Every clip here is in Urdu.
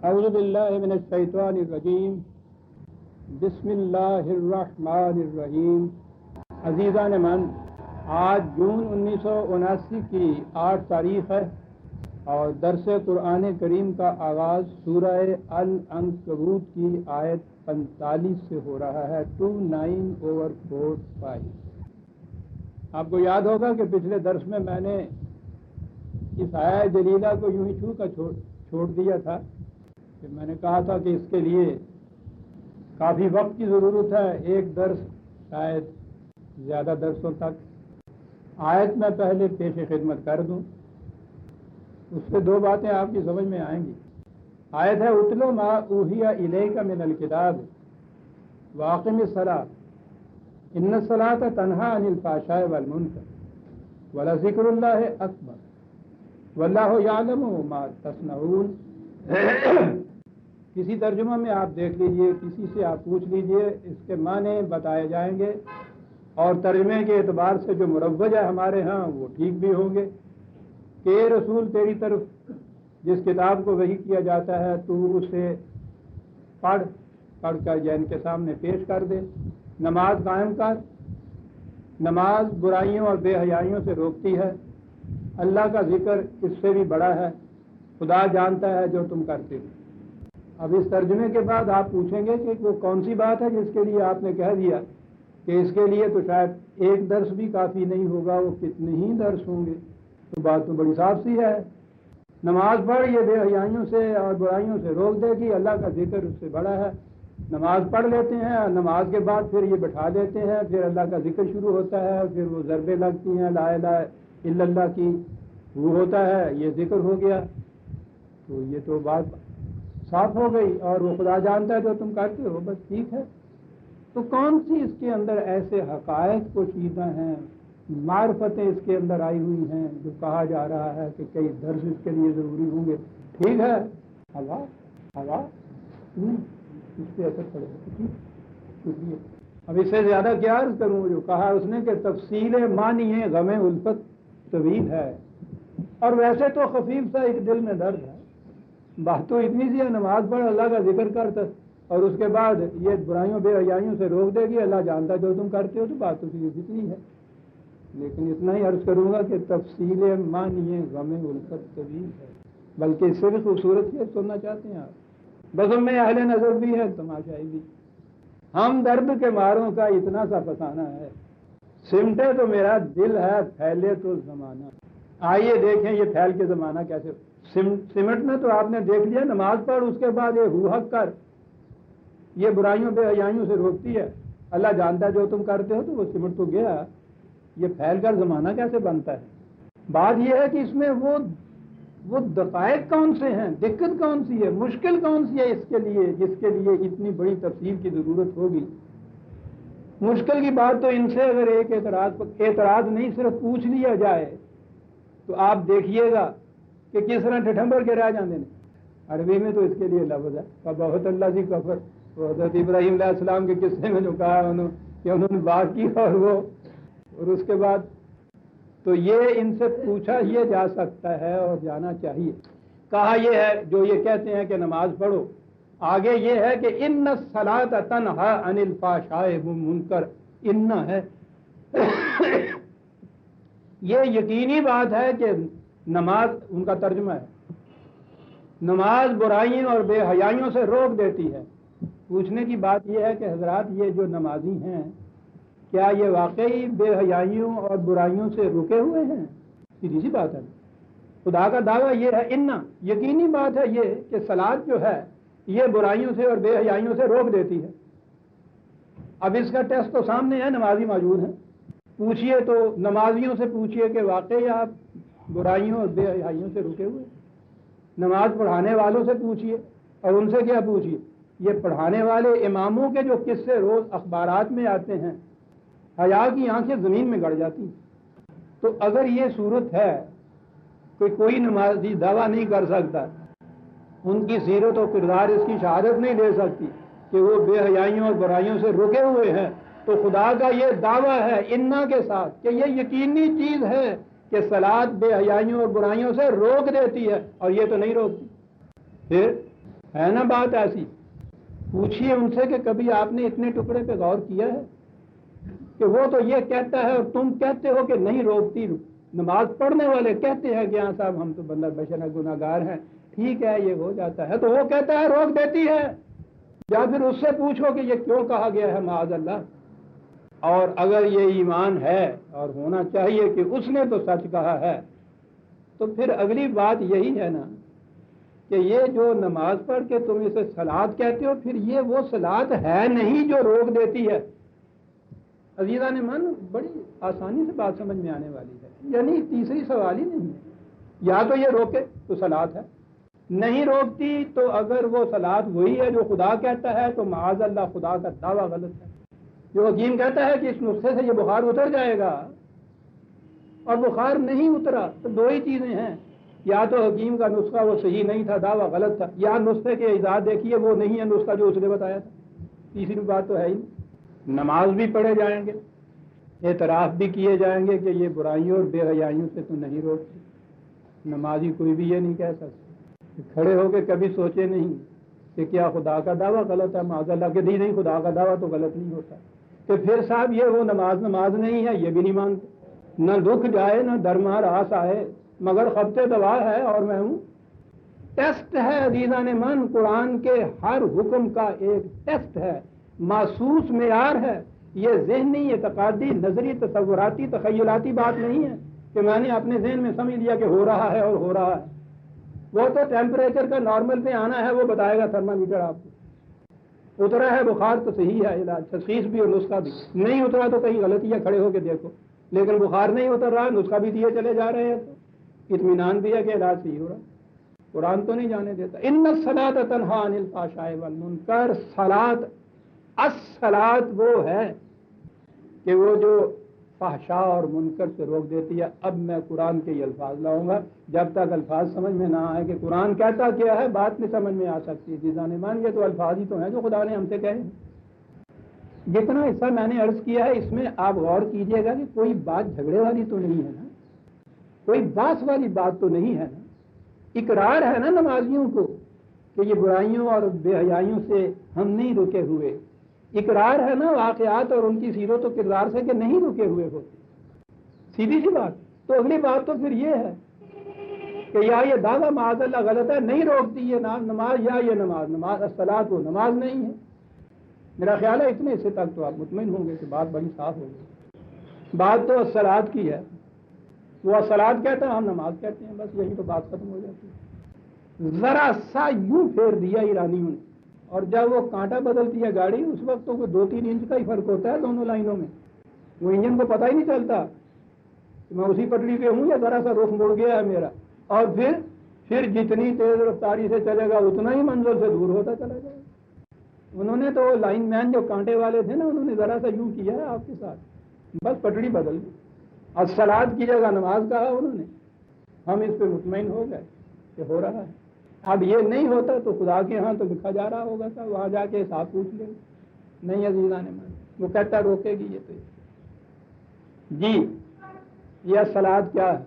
اعوذ باللہ من الشیطان الرجیم بسم اللہ الرحمن الرحیم۔ عزیزان من، آج جون 1979 کی 8 تاریخ ہے اور درس قرآن کریم کا آغاز سورہ العنکبوت کی آیت 45 سے ہو رہا ہے، 29/45۔ آپ کو یاد ہوگا کہ پچھلے درس میں نے اس آیہ جلیلہ کو یوں ہی چھو کر چھوڑ دیا تھا کہ میں نے کہا تھا کہ اس کے لیے کافی وقت کی ضرورت ہے، ایک درس شاید زیادہ درسوں تک۔ آیت میں پہلے پیش خدمت کر دوں، اس سے 2 باتیں آپ کی سمجھ میں آئیں گی۔ آیت ہے اتلو ما اوحی الیک من الکتاب واقم الصلاۃ ان الصلاۃ تنہی عن الفحشاء والمنکر ولذکر اللہ اکبر واللہ یعلم ما تصنعون۔ کسی ترجمہ میں آپ دیکھ لیجئے، کسی سے آپ پوچھ لیجئے، اس کے معنی بتائے جائیں گے اور ترجمے کے اعتبار سے جو مروج ہے ہمارے ہاں وہ ٹھیک بھی ہوں گے کہ اے رسول تیری طرف جس کتاب کو وحی کیا جاتا ہے تو اسے پڑھ کر ان کے سامنے پیش کر دے، نماز قائم کر۔ نماز برائیوں اور بے حیائیوں سے روکتی ہے، اللہ کا ذکر اس سے بھی بڑا ہے، خدا جانتا ہے جو تم کرتے ہو۔ اب اس ترجمے کے بعد آپ پوچھیں گے کہ وہ کون سی بات ہے جس کے لیے آپ نے کہہ دیا کہ اس کے لیے تو شاید ایک درس بھی کافی نہیں ہوگا، وہ کتنے ہی درس ہوں گے؟ تو بات تو بڑی صاف سی ہے، نماز پڑھ، یہ بے حیائیوں سے اور برائیوں سے روک دے گی، اللہ کا ذکر اس سے بڑا ہے۔ نماز پڑھ لیتے ہیں، نماز کے بعد پھر یہ بٹھا دیتے ہیں، پھر اللہ کا ذکر شروع ہوتا ہے، پھر وہ ضربیں لگتی ہیں لا الہ الا اللہ کی، وہ ہوتا ہے، یہ ذکر ہو گیا، تو یہ تو بات صاف ہو گئی، اور وہ خدا جانتا ہے جو تم کرتے ہو، بس ٹھیک ہے۔ تو کون سی اس کے اندر ایسے حقائق پوشیدہ ہیں، معرفتیں اس کے اندر آئی ہوئی ہیں جو کہا جا رہا ہے کہ کئی درس اس کے لیے ضروری ہوں گے؟ ٹھیک ہے، ہوا اس پہ اثر پڑے گا، ٹھیک، شکریہ۔ اب اس سے زیادہ کیا عرض کروں؟ جو کہا اس نے کہ تفصیل معنی ہے غم الفت طویل ہے، اور ویسے تو خفیف سا ایک دل میں درد ہے، بات تو اتنی سی ہے، نماز پڑھ، اللہ کا ذکر کرتا، اور اس کے بعد یہ برائیوں بے حیائیوں سے روک دے گی، اللہ جانتا جو تم کرتے ہو، تو بات تو اتنی ہے۔ لیکن اتنا ہی عرض کروں گا کہ تفصیل معنی غم الفت طویل ہے، بلکہ اس سے بھی خوبصورت یہ سننا چاہتے ہیں آپ؟ بس میں اہل نظر بھی ہے، تماشائی بھی، ہم درد کے ماروں کا اتنا سا فسانہ ہے، سمٹے تو میرا دل ہے، پھیلے تو زمانہ۔ آئیے دیکھیں یہ پھیل کے زمانہ کیسے سمٹ میں تو آپ نے دیکھ لیا، نماز پڑھ، اس کے بعد یہ ہو حق کر، یہ برائیوں بے حیائیوں سے روکتی ہے، اللہ جانتا ہے جو تم کرتے ہو، تو وہ سمٹ تو گیا، یہ پھیل کر زمانہ کیسے بنتا ہے؟ بات یہ ہے کہ اس میں وہ دقائق کون سے ہیں، دقت کون سی ہے، مشکل کون سی ہے اس کے لیے جس کے لیے اتنی بڑی تفصیل کی ضرورت ہوگی؟ مشکل کی بات تو ان سے اگر ایک اعتراض نہیں صرف پوچھ لیا جائے تو آپ دیکھیے گا کہ کس طرح ٹھٹھمبر کے رہ جاندے نے۔ عربی میں تو اس کے لیے لفظ ہے بہت اللہ سی کفر، حضرت ابراہیم علیہ السلام کے قصے میں جو کہا انہوں نے بات کی، اور اس کے بعد تو یہ ان سے پوچھا یہ جا سکتا ہے اور جانا چاہیے۔ کہا یہ ہے جو یہ کہتے ہیں کہ نماز پڑھو، آگے یہ ہے کہ ان الصلاۃ تنہی عن الفحشاء والمنکر، ان ہے یہ یقینی بات ہے کہ نماز، ان کا ترجمہ ہے، نماز برائیوں اور بے حیائیوں سے روک دیتی ہے۔ پوچھنے کی بات یہ ہے کہ حضرات یہ جو نمازی ہیں کیا یہ واقعی بے حیائیوں اور برائیوں سے رکے ہوئے ہیں؟ سیدھی سی بات ہے، خدا کا دعویٰ یہ ہے، ان یقینی بات ہے یہ کہ صلاۃ جو ہے یہ برائیوں سے اور بے حیائیوں سے روک دیتی ہے۔ اب اس کا ٹیسٹ تو سامنے ہے، نمازی موجود ہیں، پوچھئے تو نمازیوں سے پوچھئے کہ واقعی آپ برائیوں اور بے حیائیوں سے رکے ہوئے؟ نماز پڑھانے والوں سے پوچھئے، اور ان سے کیا پوچھئے؟ یہ پڑھانے والے اماموں کے جو قصے روز اخبارات میں آتے ہیں، حیا کی آنکھیں زمین میں گڑ جاتی ہیں۔ تو اگر یہ صورت ہے کہ کوئی نمازی دعویٰ نہیں کر سکتا، ان کی سیرت و کردار اس کی شہادت نہیں دے سکتی کہ وہ بے حیائیوں اور برائیوں سے رکے ہوئے ہیں، تو خدا کا یہ دعویٰ ہے انا کے ساتھ کہ یہ یقینی چیز ہے کہ صلاۃ بے حیائیوں اور برائیوں سے روک دیتی ہے، اور یہ تو نہیں روکتی۔ پھر ہے نا بات ایسی؟ پوچھیے ان سے کہ کبھی آپ نے اتنے ٹکڑے پہ غور کیا ہے کہ وہ تو یہ کہتا ہے اور تم کہتے ہو کہ نہیں روکتی. نماز پڑھنے والے کہتے ہیں کہ ہاں صاحب ہم تو بندہ بشر گناہ گار ہیں، ٹھیک ہے یہ ہو جاتا ہے، تو وہ کہتا ہے روک دیتی ہے. یا پھر اس سے پوچھو کہ یہ کیوں کہا گیا ہے معاذ اللہ. اور اگر یہ ایمان ہے اور ہونا چاہیے کہ اس نے تو سچ کہا ہے، تو پھر اگلی بات یہی ہے نا کہ یہ جو نماز پڑھ کے تم اسے صلاۃ کہتے ہو، پھر یہ وہ صلاۃ ہے نہیں جو روک دیتی ہے. عزیزان من، بڑی آسانی سے بات سمجھ میں آنے والی ہے. یعنی تیسری سوال ہی نہیں ہے. یا تو یہ روکے تو صلاۃ ہے، نہیں روکتی تو اگر وہ صلاۃ وہی ہے جو خدا کہتا ہے تو معاذ اللہ خدا کا دعویٰ غلط ہے. جو حکیم کہتا ہے کہ اس نسخے سے یہ بخار اتر جائے گا اور بخار نہیں اترا، تو دو ہی چیزیں ہیں، یا تو حکیم کا نسخہ وہ صحیح نہیں تھا، دعویٰ غلط تھا، یا نسخے کے ایجاد دیکھیے وہ نہیں ہے نسخہ جو اس نے بتایا تھا. تیسری بات تو ہے ہی. نماز بھی پڑھے جائیں گے، اعتراف بھی کیے جائیں گے کہ یہ برائیوں اور بے حیائیوں سے تو نہیں روکتی. نمازی کوئی بھی یہ نہیں کہہ سکتا. کھڑے ہو کے کبھی سوچے نہیں کہ کیا خدا کا دعویٰ غلط ہے؟ معاذ اللہ کہ نہیں خدا کا دعویٰ تو غلط نہیں ہوتا. کہ پھر صاحب یہ وہ نماز نہیں ہے، یہ بھی نہیں مانتے. نہ دکھ جائے نہ درمار آس آئے مگر خبتے دوا ہے اور میں ہوں. ٹیسٹ ہے عزیزان من، قرآن کے ہر حکم کا ایک ٹیسٹ ہے، محسوس معیار ہے. یہ ذہنی اعتقادی نظری تصوراتی تخیلاتی بات نہیں ہے کہ میں نے اپنے ذہن میں سمجھ لیا کہ ہو رہا ہے اور ہو رہا ہے. وہ تو ٹیمپریچر کا نارمل پہ آنا ہے، وہ بتائے گا تھرمامیٹر آپ کو. اترا ہے بخار تو صحیح ہے علاج، تشخیص بھی اور نسخہ بھی. نہیں اترا تو کہیں غلطی ہے، کھڑے ہو کے دیکھو. لیکن بخار نہیں اتر رہا، نسخہ بھی دیے چلے جا رہے ہیں تو اطمینان بھی ہے کہ علاج صحیح ہو رہا. قرآن تو نہیں جانے دیتا. ان الصلاۃ تنہی عن الفحشاء والمنکر. صلاۃ الصلاۃ وہ ہے کہ وہ جو فحشاء اور منکر سے روک دیتی ہے. اب میں قرآن کے یہ الفاظ لاؤں گا، جب تک الفاظ سمجھ میں نہ آئے کہ قرآن کہتا کیا ہے بات نہیں سمجھ میں آ سکتی. جیزان مان یہ تو الفاظ ہی تو ہیں جو خدا نے ہم سے کہے. جتنا حصہ میں نے عرض کیا ہے اس میں آپ غور کیجئے گا کہ کوئی بات جھگڑے والی تو نہیں ہے نا، کوئی باس والی بات تو نہیں ہے نا. اقرار ہے نا نمازیوں کو کہ یہ برائیوں اور بے حیائیوں سے ہم نہیں رکے ہوئے. اقرار ہے نا واقعات اور ان کی سیرت و کردار سے کہ نہیں رکے ہوئے ہوتے. سیدھی سی بات. تو اگلی بات تو پھر یہ ہے کہ یا یہ دعویٰ معاذ اللہ غلط ہے، نہیں روکتی یہ نماز، یا یہ نماز الصلاۃ وہ نماز نہیں ہے. میرا خیال ہے اتنے حصے تک تو آپ مطمئن ہوں گے کہ بات بڑی صاف ہوگی. بات تو الصلاۃ کی ہے، وہ الصلاۃ کہتا ہے ہم نماز کہتے ہیں، بس یہی تو بات ختم ہو جاتی ہے. ذرا سا یوں پھیر دیا ایرانیوں نے، اور جب وہ کانٹا بدلتی ہے گاڑی اس وقت تو کوئی 2-3 انچ کا ہی فرق ہوتا ہے دونوں لائنوں میں. وہ انجن کو پتہ ہی نہیں چلتا کہ میں اسی پٹڑی پہ ہوں یا ذرا سا رخ مڑ گیا ہے میرا. اور پھر جتنی تیز رفتاری سے چلے گا اتنا ہی منزل سے دور ہوتا چلا جائے. انہوں نے تو لائن مین جو کانٹے والے تھے نا، انہوں نے ذرا سا یوں کیا ہے آپ کے ساتھ، بس پٹڑی بدل دی. الصلاۃ کی جگہ نماز کہا انہوں نے. ہم اس پہ مطمئن ہو گئے کہ ہو رہا ہے. اب یہ نہیں ہوتا تو خدا کے ہاں تو لکھا جا رہا ہوگا تھا، وہاں جا کے حساب پوچھ لیں. نہیں عزیزان مان، وہ کہتا روکے گی یہ تو جی. یہ الصلاۃ کیا ہے؟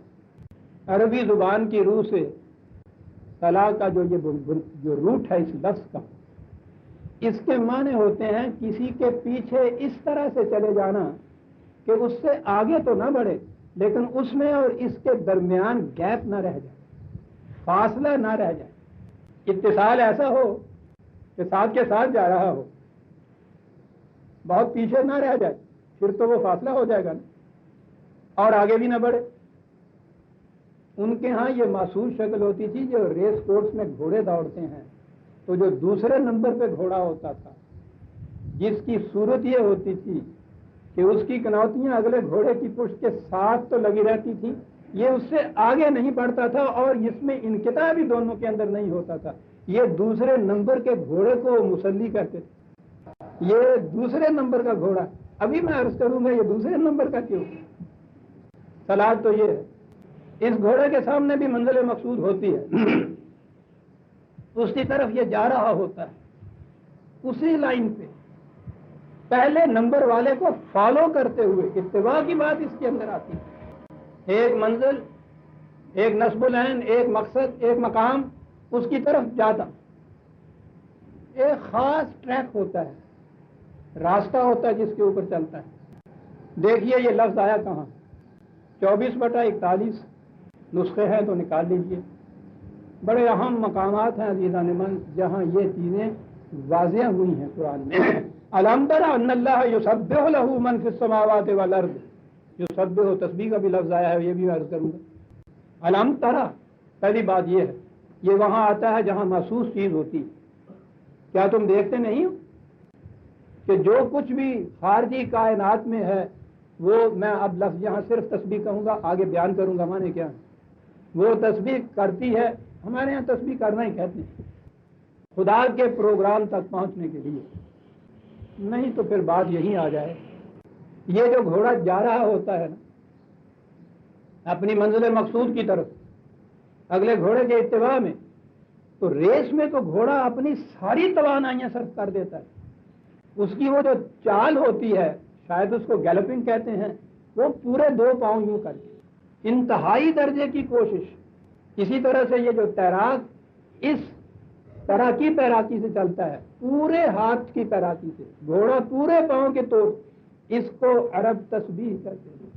عربی زبان کی روح سے صلاح کا جو روٹ ہے اس لفظ کا، اس کے معنی ہوتے ہیں کسی کے پیچھے اس طرح سے چلے جانا کہ اس سے آگے تو نہ بڑھے لیکن اس میں اور اس کے درمیان گیپ نہ رہ جائے، فاصلہ نہ رہ جائے. اتصال ایسا ہو کہ ساتھ کے ساتھ جا رہا ہو، بہت پیچھے نہ رہ جائے، پھر تو وہ فاصلہ ہو جائے گا نا، اور آگے بھی نہ بڑھے. ان کے ہاں یہ محسوس شکل ہوتی تھی جو ریس کورس میں گھوڑے دوڑتے ہیں تو جو دوسرے نمبر پہ گھوڑا ہوتا تھا جس کی صورت یہ ہوتی تھی کہ اس کی کنوتیاں اگلے گھوڑے کی پشت کے ساتھ تو لگی رہتی تھی، یہ اس سے آگے نہیں بڑھتا تھا اور اس میں انقطاع بھی دونوں کے اندر نہیں ہوتا تھا. یہ دوسرے نمبر کے گھوڑے کو مسلی کہتے تھے. یہ دوسرے نمبر کا گھوڑا، ابھی میں عرض کروں گا یہ دوسرے نمبر کا کیوں. صلاۃ تو یہ ہے. اس گھوڑے کے سامنے بھی منزل مقصود ہوتی ہے، اس کی طرف یہ جا رہا ہوتا ہے، اسی لائن پہ پہلے نمبر والے کو فالو کرتے ہوئے. اتباع کی بات اس کے اندر آتی ہے. ایک منزل، ایک نصب العین، ایک مقصد، ایک مقام، اس کی طرف جاتا. خاص ٹریک ہوتا ہے, راستہ ہوتا ہے جس کے اوپر چلتا ہے. دیکھیے یہ لفظ آیا کہاں, 24/41 نسخے ہیں تو نکال لیجئے. بڑے اہم مقامات ہیں عزیزان من جہاں یہ چیزیں واضح ہوئی ہیں قرآن میں. الم تر ان اللہ یسبح له من فی السماوات والارض, یسبح و تسبیح کا بھی لفظ آیا ہے, یہ بھی عرض کروں گا. الم ترا, پہلی بات یہ ہے, یہ وہاں آتا ہے جہاں محسوس چیز ہوتی. کیا تم دیکھتے نہیں ہو کہ جو کچھ بھی خارجی کائنات میں ہے وہ, میں اب لفظ یہاں صرف تسبیح کہوں گا, آگے بیان کروں گا مانے کیا ہے, وہ تسبیح کرتی ہے. ہمارے یہاں تسبیح کرنا ہی کہتے ہیں خدا کے پروگرام تک پہنچنے کے لیے, نہیں تو پھر بات یہی آ جائے. یہ جو گھوڑا جا رہا ہوتا ہے نا اپنی منزل مقصود کی طرف اگلے گھوڑے کے اتباع میں, تو ریس میں تو گھوڑا اپنی ساری توانائیاں صرف کر دیتا ہے. اس کی وہ جو چال ہوتی ہے, شاید اس کو گیلپنگ کہتے ہیں, وہ پورے 2 پاؤں یوں کر کے انتہائی درجے کی کوشش. اسی طرح سے یہ جو تیراک اس طرح کی تیراکی سے چلتا ہے, پورے ہاتھ کی تیراکی سے, گھوڑا پورے پاؤں کے طور, اس کو عرب تسبیح کہتے ہیں.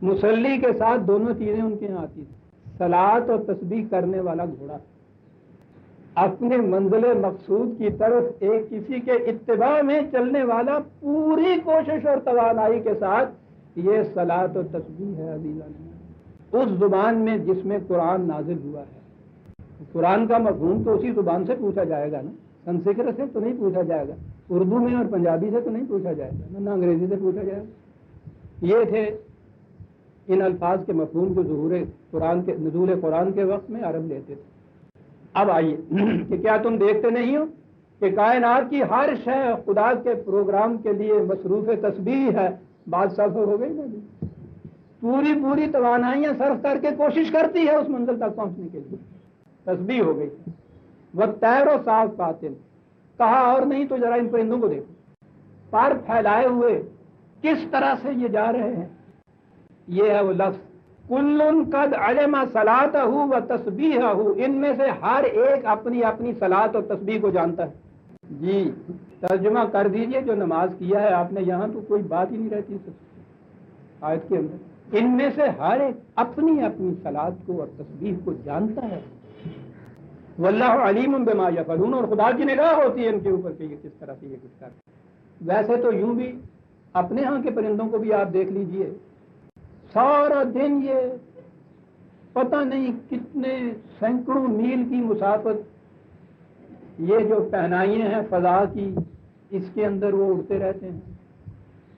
مسلی کے ساتھ دونوں چیزیں ان کے یہاں آتی ہیں. صلاۃ اور تسبیح کرنے والا گھوڑا اپنے منزل مقصود کی طرف ایک کسی کے اتباع میں چلنے والا پوری کوشش اور توانائی کے ساتھ, یہ صلاۃ و تسبیح ہے عزیزان. اس زبان میں جس میں قرآن نازل ہوا ہے, قرآن کا مفہوم تو اسی زبان سے پوچھا جائے گا نا, سنسکرت سے تو نہیں پوچھا جائے گا, اردو میں اور پنجابی سے تو نہیں پوچھا جائے گا, نہ انگریزی سے پوچھا جائے گا. یہ تھے ان الفاظ کے مفہوم کو ظہور قرآن کے نزول قرآن کے وقت میں عرب لیتے تھے. اب آئیے کہ کیا تم دیکھتے نہیں ہو کہ کائنات کی ہر شے خدا کے پروگرام کے لیے مصروف تسبیح ہے. بات سفر ہو گئی نا, پوری توانائیاں صرف کر کے کوشش کرتی ہے اس منزل تک پہنچنے کے لیے. تسبیح ہو گئی. وہ تیر و صاف قاتل, کہا اور نہیں تو ذرا ان پرندوں کو دیکھو, پر پھیلائے ہوئے کس طرح سے یہ جا رہے ہیں. یہ ہے وہ لفظ کل قد علم صلاتہ و تسبیحہ, ان میں سے ہر ایک اپنی اپنی صلاۃ اور تسبیح کو جانتا ہے. جی ترجمہ کر دیجئے جو نماز کیا ہے آپ نے یہاں, تو کوئی بات ہی نہیں رہتی آیت کے اندر. ان میں سے ہر ایک اپنی اپنی صلاۃ کو اور تسبیح کو جانتا ہے. واللہ علیم بما یفعلون, اور خدا کی نگاہ ہوتی ہے ان کے اوپر کہ یہ کس طرح سے یہ کچھ کر. ویسے تو یوں بھی اپنے ہاں کے پرندوں کو بھی آپ دیکھ لیجئے, سارا دن یہ پتہ نہیں کتنے سینکڑوں میل کی مسافت, یہ جو پہنائیاں ہیں فضا کی, اس کے اندر وہ اڑتے رہتے ہیں,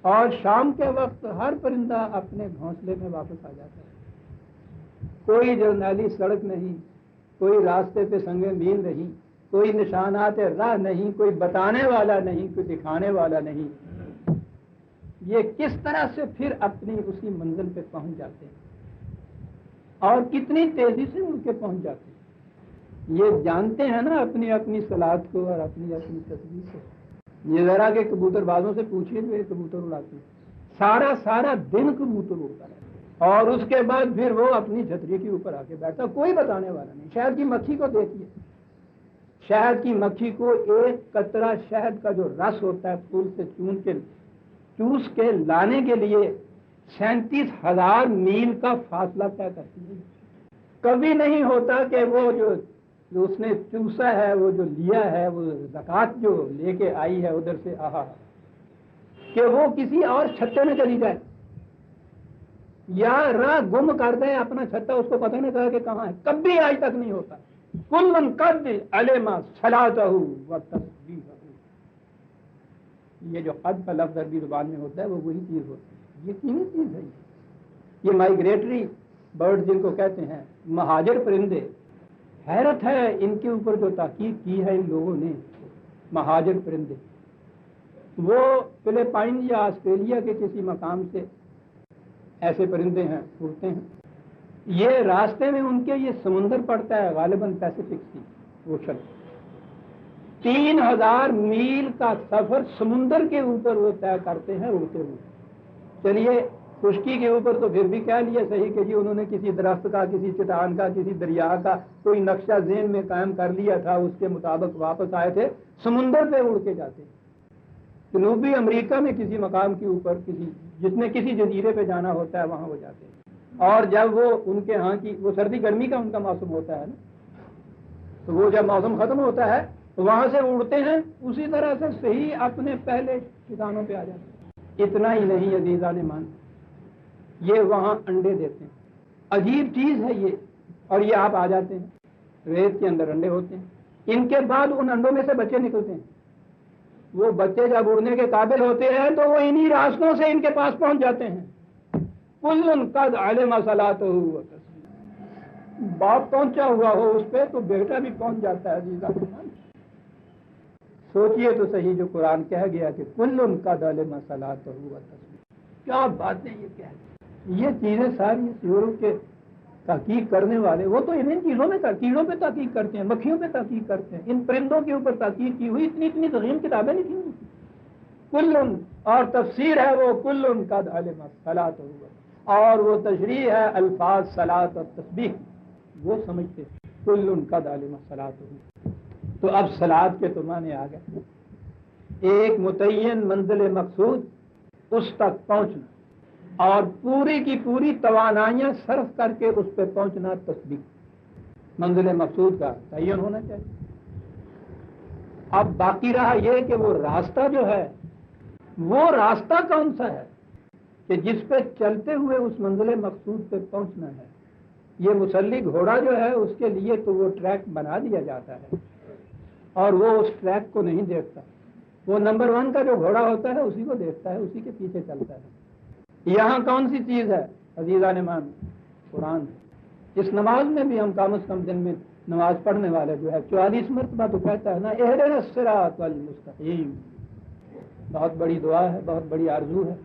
اور شام کے وقت ہر پرندہ اپنے گھونسلے میں واپس آ جاتا ہے. کوئی جرنیلی سڑک نہیں, کوئی راستے پہ سنگ میل نہیں, کوئی نشانات راہ نہیں, کوئی بتانے والا نہیں, کوئی دکھانے والا نہیں. یہ کس طرح سے پھر اپنی اسی منزل پہ پہنچ جاتے ہیں, اور کتنی تیزی سے ان کے پہنچ جاتے ہیں. یہ جانتے ہیں نا اپنی اپنی صلاۃ کو اور اپنی اپنی تسبیح کو. یہ ذرا کہ کبوتر بازوں سے پوچھیے تو یہ کبوتر اڑاتے ہیں, سارا دن کبوتر اڑتا ہے, اور اس کے بعد پھر وہ اپنی چھتری کے اوپر آ کے بیٹھتا, کوئی بتانے والا نہیں. شہد کی مکھی کو دیکھیے, شہد کی مکھی کو ایک قطرہ شہد کا جو رس ہوتا ہے پھول سے چوس کے لانے کے لیے 37,000 میل کا فاصلہ طے کرتی ہے. کبھی نہیں ہوتا کہ وہ جو اس نے چوسا ہے, وہ جو لیا ہے, وہ زکوٰۃ جو لے کے آئی ہے ادھر سے, کہ وہ کسی اور چھتے میں چلی جائے یا راہ گم کر دے اپنا چھتا, اس کو پتہ نہیں چلا کہ کہاں ہے. کبھی آج تک نہیں ہوتا. کل قد علم صلاتہ و تسبیحہ, یہ جو قد کا لفظ عربی زبان میں ہوتا ہے وہ وہی چیز ہوتی ہے. یقینی چیز ہے. یہ مائگریٹری برڈ جن کو کہتے ہیں, مہاجر پرندے, حیرت ہے ان کے اوپر جو تحقیق کی ہے ان لوگوں نے. مہاجر پرندے وہ فلپائن یا آسٹریلیا کے کسی مقام سے ایسے پرندے ہیں, اڑتے ہیں. یہ راستے میں ان کے یہ سمندر پڑتا ہے غالباً پیسفک سی اوشن. 3,000 میل کا سفر سمندر کے اوپر وہ طے کرتے ہیں اڑتے ہوئے. چلیے خشکی کے اوپر تو پھر بھی کہہ لیا صحیح کہ جی انہوں نے کسی درخت کا، کسی چٹان کا، کسی دریا کا کوئی نقشہ ذہن میں قائم کر لیا تھا، اس کے مطابق واپس آئے تھے، سمندر پہ اڑ کے جاتے. جنوبی امریکہ میں کسی مقام کے اوپر جس میں کسی جزیرے پہ جانا ہوتا ہے وہاں وہ جاتے ہیں، اور جب وہ ان کے ہاں کی وہ سردی گرمی کا ان کا موسم ہوتا ہے نا، تو وہ جب موسم ختم ہوتا ہے تو وہاں سے اڑتے ہیں، اسی طرح سے صحیح اپنے پہلے ٹھکانوں پہ آ جاتے ہیں. اتنا ہی نہیں عزیزان مان، یہ وہاں انڈے دیتے ہیں. عجیب چیز ہے یہ. اور یہ آپ آ جاتے ہیں، ریت کے اندر انڈے ہوتے ہیں، ان کے بعد ان انڈوں میں سے بچے نکلتے ہیں. وہ بچے جب اڑنے کے قابل ہوتے ہیں تو وہ انہی راستوں سے ان کے پاس پہنچ جاتے ہیں. کل قد علم صلاتہ و تسبیحہ، باپ پہنچا ہوا ہو اس پہ تو بیٹا بھی پہنچ جاتا ہے. عزیزان مان سوچئے تو صحیح جو قرآن کہہ گیا کہ کل قد علم صلاتہ و تسبیحہ، کیا باتیں یہ کہہ رہی. یہ چیزیں ساری یورپ کے تحقیق کرنے والے وہ تو ان چیزوں میں کیڑوں پہ تحقیق کرتے ہیں، مکھیوں پہ تحقیق کرتے ہیں، ان پرندوں کے اوپر تحقیق کی ہوئی اتنی ضخیم کتابیں لکھی ہوئی. کل اور تفسیر ہے وہ کل قد علم صلاۃ، اور وہ تشریح ہے الفاظ صلاۃ اور تسبیح، وہ سمجھتے کل قد علم صلاۃ. تو اب صلاۃ کے تو معنی آ گئے، ایک متعین منزل مقصود اس تک پہنچنا اور پوری کی پوری توانائیاں صرف کر کے اس پہ پہنچنا. تسبیح منزل مقصود کا تعین ہونا چاہیے. اب باقی رہا یہ کہ وہ راستہ جو ہے وہ راستہ کون سا ہے کہ جس پہ چلتے ہوئے اس منزل مقصود پہ پہنچنا ہے. یہ مسلی گھوڑا جو ہے اس کے لیے تو وہ ٹریک بنا دیا جاتا ہے اور وہ اس ٹریک کو نہیں دیکھتا. وہ نمبر 1 کا جو گھوڑا ہوتا ہے اسی کو دیکھتا ہے، اسی کے پیچھے چلتا ہے. یہاں کون سی چیز ہے عزیزان مان؟ قرآن. اس نماز میں بھی ہم کم از کم دن میں نماز پڑھنے والے جو ہے 44 مرتبہ تو کہتا ہے نا اہدنا الصراط المستقیم. بہت بڑی دعا ہے، بہت بڑی آرزو ہے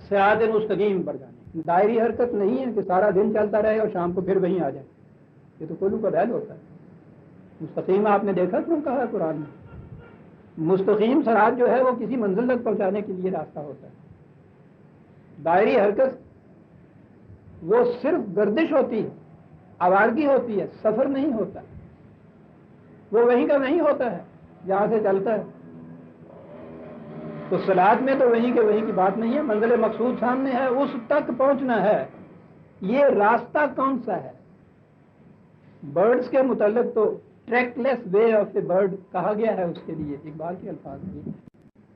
صراط مستقیم پر جانے. دائری حرکت نہیں ہے کہ سارا دن چلتا رہے اور شام کو پھر وہیں آ جائے، یہ تو کلو کا بیل ہوتا ہے. مستقیم آپ نے دیکھا کیوں کہا ہے قرآن میں؟ مستقیم صراط جو ہے وہ کسی منزل تک پہنچانے کے لیے راستہ ہوتا ہے. دائری حرکت وہ صرف گردش ہوتی ہے، آوارگی ہوتی ہے، سفر نہیں ہوتا. وہ وہیں کا وہیں ہوتا ہے جہاں سے چلتا ہے. تو صلاۃ میں تو وہیں کے وہیں کی بات نہیں ہے، منزل مقصود سامنے ہے، اس تک پہنچنا ہے. یہ راستہ کون سا ہے؟ برڈز کے متعلق تو track less way of a bird کہا گیا ہے اس کے لیے، اقبال کے الفاظ میں.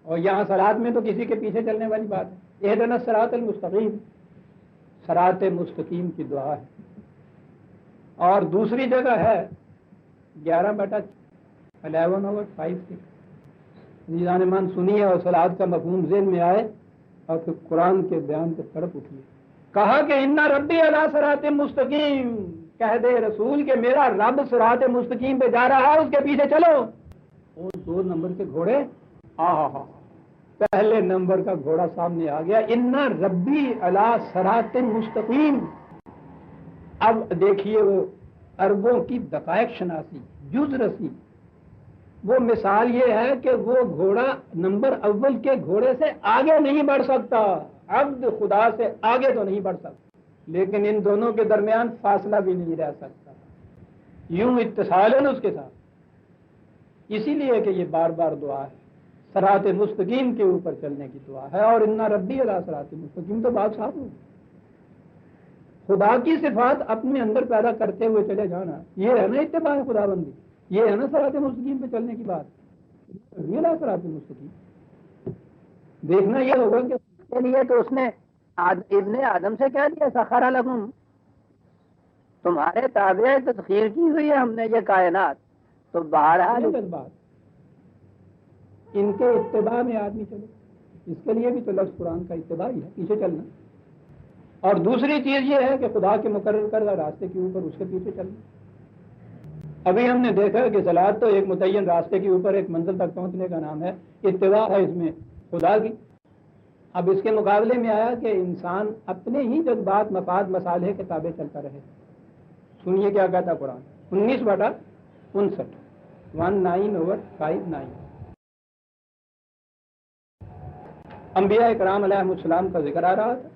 اور یہاں صلاۃ میں تو کسی کے پیچھے چلنے والی بات ہے. اہدنا الصراط المستقیم، صراط مستقیم کی دعا ہے. اور دوسری جگہ ہے 11/11/5 میزان مان سنیے اور صلاۃ کا مفہوم ذہن میں آئے اور پھر قرآن کے بیان سے تڑپ اٹھیے. کہا کہ ان ربی علی صراط مستقیم، کہہ دے رسول کہ میرا رب صراط مستقیم پہ جا رہا ہے، اس کے پیچھے چلو. اور 2 نمبر کے گھوڑے، پہلے نمبر کا گھوڑا سامنے آ گیا، ان ربی علی صراط مستقیم. اب دیکھیے وہ عربوں کی دقائق شناسی، جز رسی. وہ مثال یہ ہے کہ وہ گھوڑا نمبر اول کے گھوڑے سے آگے نہیں بڑھ سکتا، عبد خدا سے آگے تو نہیں بڑھ سکتا، لیکن ان دونوں کے درمیان فاصلہ بھی نہیں رہ سکتا، یوں اتصال ہے نا اس کے ساتھ. اسی لیے کہ یہ بار بار دعا ہے، صراط مستقیم کے اوپر چلنے کی دعا ہے. اور ان ربی علی صراط مستقیم تو بات صاف ہو، خدا کی صفات اپنے اندر پیدا کرتے ہوئے چلے جانا، یہ ہے نا اتباع خدا بندی، یہ ہے نا صراط مستقیم پہ چلنے کی بات. یہ نا صراط مستقیم دیکھنا یہ ہوگا کہ اس کے لیے تو اس نے ابن آدم سے کہہ دیا سخر لکم، تمہارے تابع تسخیر کی ہوئی ہے ہم نے یہ کائنات. تو بہرحال بات ان کے اتباع میں آدمی چلے، اس کے لیے بھی تو لفظ قرآن کا اتباع ہی ہے، پیچھے چلنا. اور دوسری چیز یہ ہے کہ خدا کے مقرر کردہ راستے کے اوپر اس کے پیچھے چلنا. ابھی ہم نے دیکھا کہ صلاۃ تو ایک متعین راستے کے اوپر ایک منزل تک پہنچنے کا نام ہے، اتباع ہے اس میں خدا کی. اب اس کے مقابلے میں آیا کہ انسان اپنے ہی جذبات، مفاد، مصالحے کے تابع چلتا رہے. سنیے کیا کہتا قرآن، 19/59 19/59. انبیاء کرام علیہ السلام کا ذکر آ رہا تھا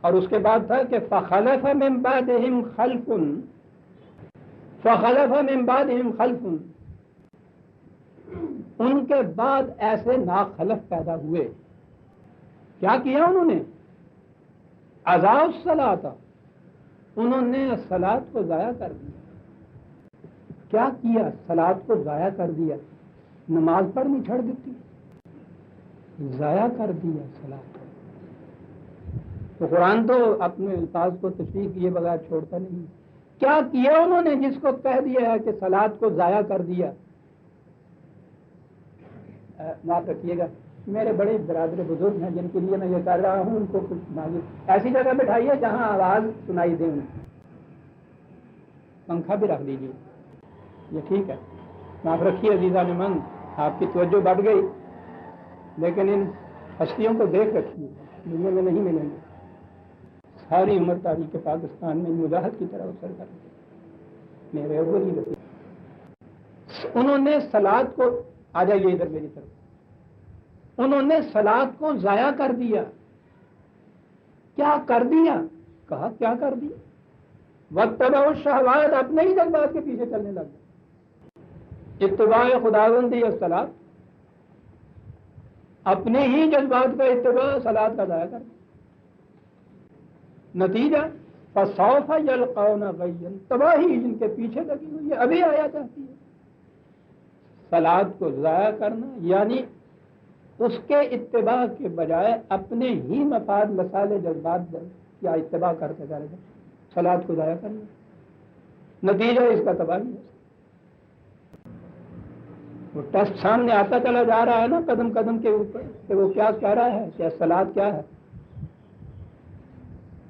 اور اس کے بعد تھا کہ فخلف من بعدہم خلف، فخلف من بعدہم خلف، ان کے بعد ایسے ناخلف پیدا ہوئے. کیا کیا انہوں نے؟ اضاعوا الصلاۃ، انہوں نے صلاۃ کو ضائع کر دیا. کیا کیا؟ صلاۃ کو ضائع کر دیا. نماز پڑھنی چھوڑ دیتی، ضائع کر دیا صلاۃ. تو قرآن تو اپنے الفاظ کو تشریح کیے بغیر چھوڑتا نہیں. کیا کیا انہوں نے جس کو کہہ دیا ہے کہ صلاۃ کو ضائع کر دیا؟ معاف رکھیے گا، میرے بڑے برادر بزرگ ہیں جن کے لیے میں یہ کر رہا ہوں، ان کو کچھ مانگے ایسی جگہ بٹھائیے جہاں آواز سنائی دے. پنکھا بھی رکھ دیجیے، یہ ٹھیک ہے. معاف رکھیے عزیزان من، آپ کی توجہ بڑھ گئی، لیکن ان ہستیوں کو دیکھ رکھیے، دنیا میں نہیں ملیں گے. ساری عمر تاریخ پاکستان میں مجاہد کی طرح اثر کر دیا. میرے اوپر ہی رکھیے. انہوں نے صلاۃ کو، آ جائیے ادھر میری طرف، انہوں نے صلاۃ کو ضائع کر دیا. کیا کر دیا؟ کہا کیا کر دیا؟ واتبعوا الشہوات، اپنے ہی جذبات کے پیچھے چلنے لگ گئے. اتباع خداوندی الصلاۃ، اپنے ہی جذبات کا اتباع صلاۃ کا ضائع کر دیا. نتیجہ فسوف یلقون غیا، تباہی جن کے پیچھے لگی ہوئی ہے. ابھی آیا چاہتی ہے صلاۃ کو ضائع کرنا، یعنی اس کے اتباع کے بجائے اپنے ہی مفاد مسائل جذبات یا اتباع کرتے جا رہے ہیں. صلاۃ کو ضائع کرنا، نتیجہ اس کا تباہی ہے. وہ ٹیسٹ سامنے آتا چلا جا رہا ہے نا قدم قدم کے اوپر کہ وہ کیا کہہ رہا ہے، کیا صلاۃ کیا ہے.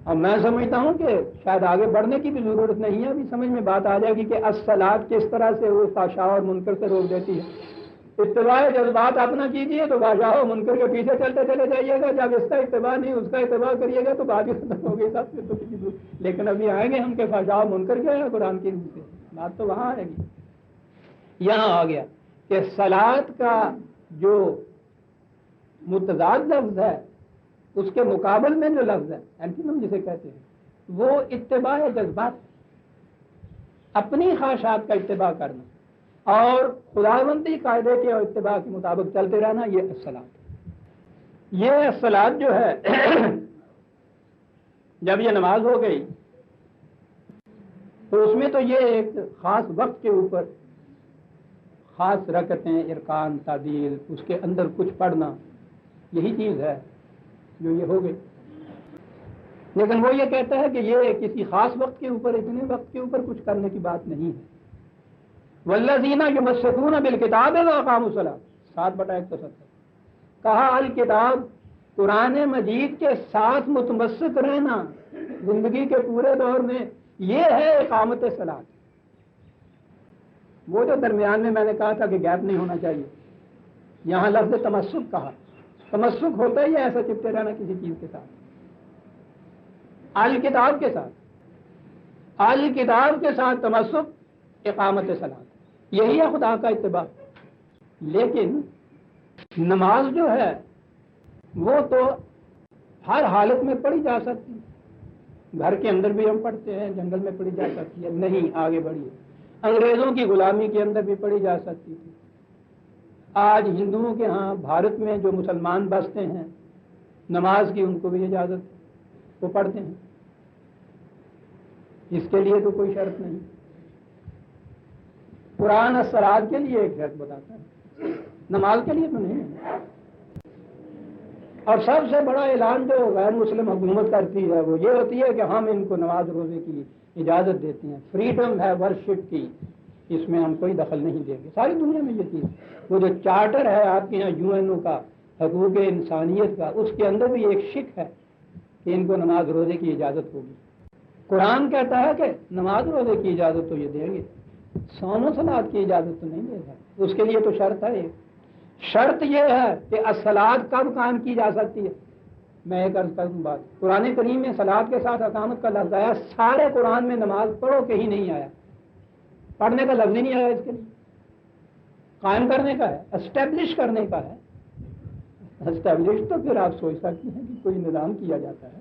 اور میں سمجھتا ہوں کہ شاید آگے بڑھنے کی بھی ضرورت نہیں ہے، ابھی سمجھ میں بات آ جائے گی کہ الصلاۃ کس طرح سے وہ فحشاء اور منکر سے روک دیتی ہے. اتباع جذبات اپنا کیجیے تو فحشاء و منکر کے پیچھے چلتے چلے جائیے گا. جب اس کا اتباع نہیں اس کا اتباع کریے گا تو بات ہی ختم ہو گئی. سب سے تو لیکن ابھی آئیں گے ہم کہ فحشاء و منکر کیا ہے قرآن کی روح سے. بات تو وہاں آئے گی. یہاں آ گیا کہ صلاۃ کا جو متضاد لفظ ہے اس کے مقابل میں جو لفظ ہے اینٹینم جسے کہتے ہیں وہ اتباع جذبات، اپنی خواہشات کا اتباع کرنا اور خداوندی قاعدے کے اور اتباع کے مطابق چلتے رہنا، یہ الصلاۃ. یہ الصلاۃ جو ہے جب یہ نماز ہو گئی تو اس میں تو یہ ایک خاص وقت کے اوپر خاص رکعتیں، ارکان، تعدیل، اس کے اندر کچھ پڑھنا، یہی چیز ہے جو یہ ہو گئی. لیکن وہ یہ کہتا ہے کہ یہ کسی خاص وقت کے اوپر، اتنے وقت کے اوپر کچھ کرنے کی بات نہیں ہے. والذین یمسکون بالکتاب واقاموا الصلاۃ 7/170 کہا الکتاب، قرآن مجید کے ساتھ متمسک رہنا زندگی کے پورے دور میں، یہ ہے اقامت صلاۃ. وہ جو درمیان میں نے کہا تھا کہ گیپ نہیں ہونا چاہیے، یہاں لفظ تمسک کہا. تمسک ہوتا ہی ہے ایسا چپتے رہنا کسی چیز کے ساتھ. الکتاب کے ساتھ، الکتاب کے ساتھ تمسک اقامت صلاۃ، یہی ہے خدا کا اتباع. لیکن نماز جو ہے وہ تو ہر حالت میں پڑھی جا سکتی ہے. گھر کے اندر بھی ہم پڑھتے ہیں، جنگل میں پڑھی جا سکتی ہے. نہیں، آگے بڑھیے. انگریزوں کی غلامی کے اندر بھی پڑھی جا سکتی تھی. آج ہندوؤں کے ہاں بھارت میں جو مسلمان بستے ہیں نماز کی ان کو بھی اجازت، وہ پڑھتے ہیں. اس کے لیے تو کوئی شرط نہیں. قرآن الصلاۃ کے لیے ایک شرط بتاتا ہے، نماز کے لیے تو نہیں ہے. اور سب سے بڑا اعلان جو غیر مسلم حکومت کرتی ہے وہ یہ ہوتی ہے کہ ہم ان کو نماز روزے کی اجازت دیتے ہیں. فریڈم ہے ورشپ کی، اس میں ہم کوئی دخل نہیں دیں گے. ساری دنیا میں یہ چیز، وہ جو چارٹر ہے آپ کے یہاں UN کا حقوق انسانیت کا، اس کے اندر بھی ایک شک ہے کہ ان کو نماز روزے کی اجازت ہوگی. قرآن کہتا ہے کہ نماز روزے کی اجازت تو یہ دیں گے، صوم و صلاۃ کی اجازت تو نہیں دے گا. اس کے لیے تو شرط ہے. شرط یہ ہے کہ الصلاۃ کب قائم کی جا سکتی ہے. میں ایک عرض کروں بات، قرآن کریم میں صلاۃ کے ساتھ اقامت کا لفظ آیا، سارے قرآن میں نماز پڑھو کہ ہی نہیں آیا. پڑھنے کا لفظ ہی نہیں آیا. اس کے لیے قائم کرنے کا ہے، اسٹیبلش کرنے کا ہے. اسٹیبلش تو پھر آپ سوچ سکتے ہیں کہ کوئی نظام کیا جاتا ہے.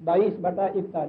22/41।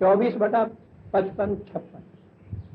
24/55-56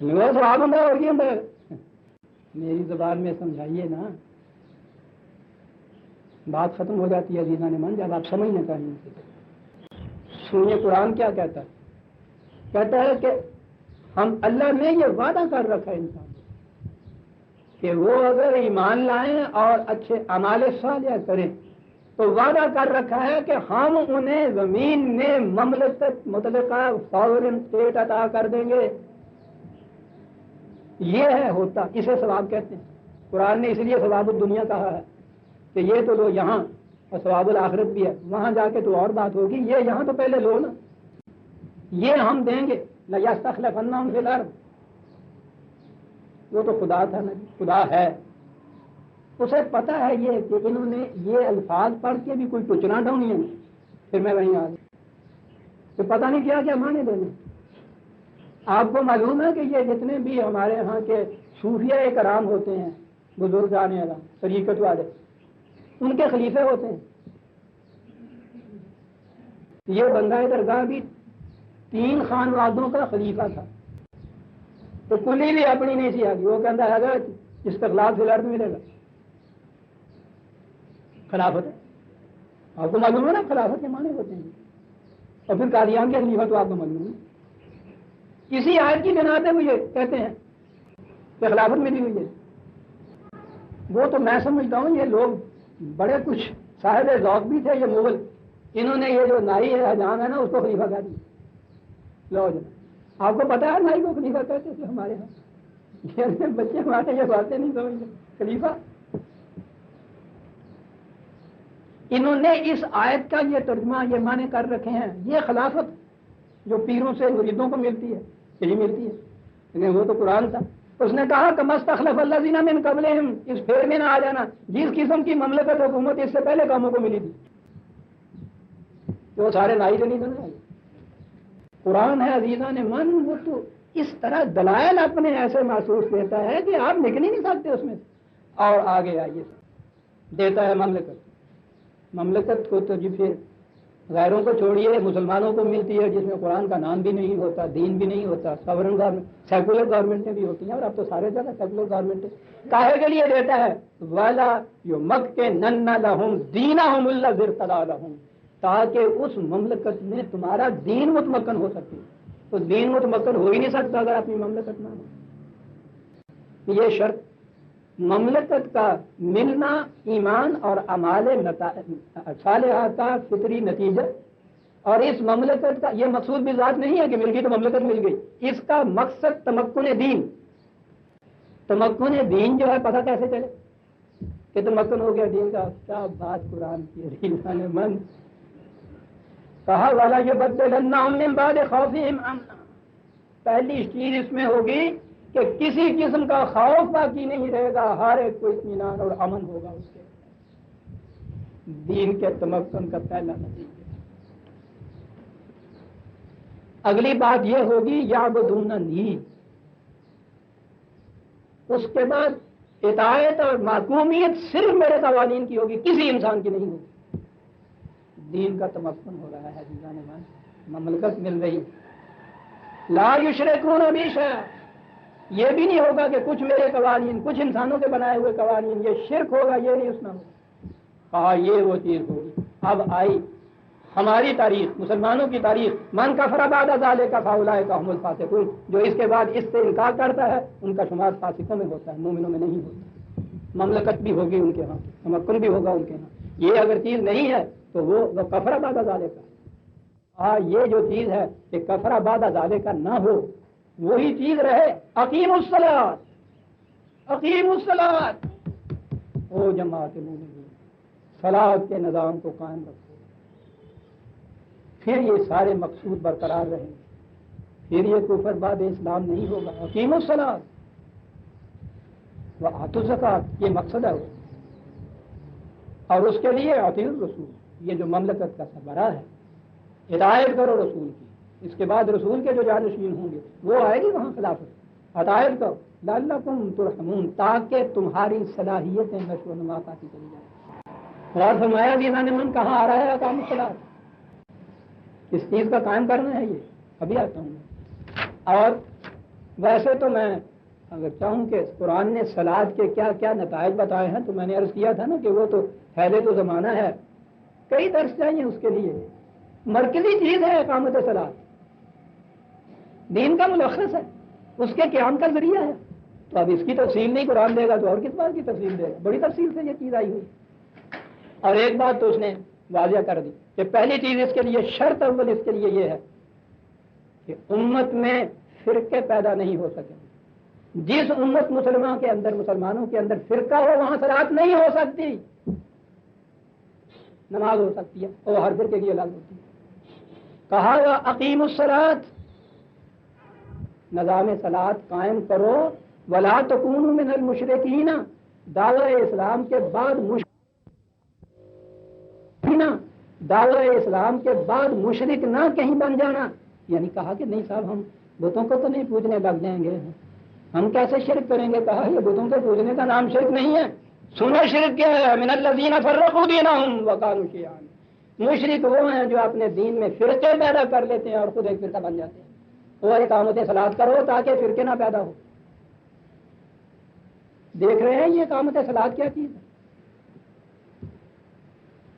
وہ سواب ہوں اور کیا میری زبان میں سمجھائیے نا، بات ختم ہو جاتی ہے عزیزان من جب آپ سمجھنا چاہیے۔ سنیے قرآن کیا کہتا ہے، کہتا ہے کہ ہم اللہ نے یہ وعدہ کر رکھا ہے انسان کہ وہ اگر ایمان لائیں اور اچھے اعمال صالحہ کریں تو وعدہ کر رکھا ہے کہ ہم انہیں زمین میں مملکت مطلقہ ساورن اسٹیٹ عطا کر دیں گے۔ یہ ہے ہوتا، اسے ثواب کہتے ہیں۔ قرآن نے اس لیے ثواب الدنیا کہا ہے کہ یہ تو لو یہاں، اور ثواب الآخرت بھی ہے، وہاں جا کے تو اور بات ہوگی، یہ یہاں تو پہلے لو نا، یہ ہم دیں گے۔ لَيَسْتَخْلَفَنَّهُمْ فِي الْأَرْضِ، وہ تو خدا تھا نا، خدا ہے، اسے پتا ہے یہ کہ انہوں نے یہ الفاظ پڑھ کے بھی کوئی ٹچنا ڈھونی ہے، پھر میں وہیں آ گیا تو پتہ نہیں کیا کیا معنی دینے۔ آپ کو معلوم ہے کہ یہ جتنے بھی ہمارے ہاں کے صوفیہ کرام ہوتے ہیں، بزرگ آنے والا طریقت والے، ان کے خلیفے ہوتے ہیں۔ یہ بندہ درگاہ بھی 3 خانوادوں کا خلیفہ تھا، تو کلی بھی اپنی نہیں سی آگی، وہ کہتا ہے اگر استقلال فی الارض ملے گا، خلافت ہے۔ آپ کو معلوم ہے نا خلافت کے معنی ہوتے ہیں، اور پھر قادیان کے خلیفہ تو آپ کو معلوم ہے۔ کسی آیت کی بنا پہ مجھے کہتے ہیں کہ خلافت ملی ہوئی ہے، وہ تو میں سمجھتا ہوں یہ لوگ بڑے کچھ صاحب ذوق بھی تھے، یہ مغل، انہوں نے یہ جو نائی ہے حجام ہے نا اس کو خلیفہ کہہ دیا۔ لو جناب، آپ کو پتا ہے نائی کو خلیفہ کہتے تھے ہمارے یہاں، یہ بچے ہمارے یہ باتیں نہیں سمجھتے، خلیفہ۔ انہوں نے اس آیت کا یہ ترجمہ یہ معنی کر رکھے ہیں، یہ خلافت جو پیروں سے مریدوں کو ملتی ہے یہی ملتی ہے، لیکن وہ تو قرآن تھا۔ اس نے کہا کہ مستخلف الذین من قبلہم، اس پھیر میں نہ آ جانا، جس قسم کی مملکت حکومت اس سے پہلے قوموں کو ملی تھی، وہ سارے لائی تو نہیں بنے۔ قرآن ہے عزیزان من، وہ تو اس طرح دلائل اپنے ایسے محسوس دیتا ہے کہ آپ نکل ہی نہیں سکتے اس میں سے۔ اور آگے آئیے، دیتا ہے مملکت کو تو جی پھر غیروں کو چھوڑیے، مسلمانوں کو ملتی ہے جس میں قرآن کا نام بھی نہیں ہوتا، دین بھی نہیں ہوتا، سورن گورنمنٹ، سیکولر گورنمنٹیں بھی ہوتی ہیں، اور اب تو سارے جگہ سیکولر گورنمنٹ کاہے کے لیے دیتا ہے؟ وَلَا يُمَكِّنَنَّ لَهُمْ دِينَهُمُ الَّذِي ارْتَضَىٰ لَهُمْ، تاکہ اس مملکت میں تمہارا دین متمکن ہو سکے۔ تو دین متمکن ہو ہی نہیں سکتا اگر اپنی مملکت نہ ہو۔ یہ شرط مملکت کا ملنا ایمان اور اعمال صالحہ کا فطری نتیجہ، اور اس مملکت کا یہ مقصود بھی ذات نہیں ہے کہ مل گئی تو مملکت مل گئی، اس کا مقصد تمکن دین۔ تمکن دین جو ہے پتہ کیسے چلے کہ تمکن ہو گیا دین کا؟ کیا بات قرآن کی عزیزان من، کہا والا یہ بدلناہم من بعد خوفہم امنا، پہلی چیز اس میں ہوگی کہ کسی قسم کا خوف باقی نہیں رہے گا، ہر ایک کو اطمینان اور امن ہوگا اس کے۔ دین کے تمکن کا پہلا نتیجہ۔ اگلی بات یہ ہوگی یعبدوننی، اس کے بعد اطاعت اور محکومیت صرف میرے قوانین کی ہوگی، کسی انسان کی نہیں ہوگی۔ دین کا تمکن ہو رہا ہے عزیزان من، مملکت مل رہی، لا یشرکون بی شیئا، یہ بھی نہیں ہوگا کہ کچھ میرے قوانین، کچھ انسانوں کے بنائے ہوئے قوانین، یہ شرک ہوگا، یہ نہیں اس میں ہوگا۔ ہاں یہ وہ چیز ہوگی۔ اب آئی ہماری تاریخ، مسلمانوں کی تاریخ، من کفر بعد ذلک فاولئک هم الفاسقون، جو اس کے بعد اس سے انکار کرتا ہے ان کا شمار فاسقوں میں ہوتا ہے، مومنوں میں نہیں ہوتا۔ مملکت بھی ہوگی ان کے ہاں، تمکن بھی ہوگا ان کے ہاں، یہ اگر چیز نہیں ہے تو وہ کفر بعد ذلک، ہاں یہ جو چیز ہے کہ کفر بعد ذلک نہ ہو، وہی چیز رہے۔ اقیم الصلاۃ، اقیم الصلاۃ، او جماعت مومنین، صلاۃ کے نظام کو قائم رکھو، پھر یہ سارے مقصود برقرار رہیں گے، پھر یہ کفر بعد اسلام نہیں ہوگا۔ اقیم الصلاۃ وآتوا الزکوٰۃ، یہ مقصد ہے وہ، اور اس کے لیے اطیعوا الرسول، یہ جو مملکت کا سربراہ ہے، ہدایت کرو رسول کی، اس کے بعد رسول کے جو جانشین ہوں گے وہ آئے گی وہاں خلافت، ہدایت کرو لعلکم ترحمون، تاکہ تمہاری صلاحیتیں نشو و نما پاتی چلی جائیں۔ اور فرمایا عزیزان من، کہاں آ رہا ہے اقام الصلاۃ، کس چیز کا قائم کرنا ہے، یہ ابھی آتا ہوں۔ اور ویسے تو میں اگر چاہوں کہ قرآن نے صلات کے کیا کیا نتائج بتائے ہیں تو میں نے عرض کیا تھا نا کہ وہ تو پہلے تو زمانہ ہے، کئی درس چاہیے اس کے لیے، مرکزی چیز ہے اقامت صلات، دین کا ملخص ہے، اس کے قیام کا ذریعہ ہے۔ تو اب اس کی تفصیل نہیں قرآن دے گا تو اور کس بات کی تفصیل دے گا؟ بڑی تفصیل سے یہ چیز آئی ہوئی۔ اور ایک بات تو اس نے واضح کر دی کہ پہلی چیز اس کے لیے، شرط اول اس کے لیے یہ ہے کہ امت میں فرقے پیدا نہیں ہو سکے۔ جس امت مسلمان کے اندر، مسلمانوں کے اندر فرقہ ہو وہاں صلات نہیں ہو سکتی، نماز ہو سکتی ہے اور ہر فرقے کی الگ ہوتی ہے۔ کہا گا اقیم الصلاۃ، نظام صلات قائم کرو، ولا تکونوا من المشرکین، دعوی اسلام کے بعد مشرک نہ کہیں بن جانا، یعنی کہا کہ نہیں صاحب ہم بتوں کو تو نہیں پوجنے لگ جائیں گے، ہم کیسے شرک کریں گے؟ کہا یہ بتوں کو پوجنے کا نام شرک نہیں ہے۔ سنو شرک کیا ہے؟ من الذین فرقوا دینہم وقالوا شیعا، مشرک وہ ہیں جو اپنے دین میں فرقے پیدا کر لیتے ہیں اور خود ایک فرقہ بن جاتے ہیں۔ وہ اقامت صلات کرو تاکہ فرقے نہ پیدا ہو۔ دیکھ رہے ہیں یہ اقامت صلات کیا چیز ہے؟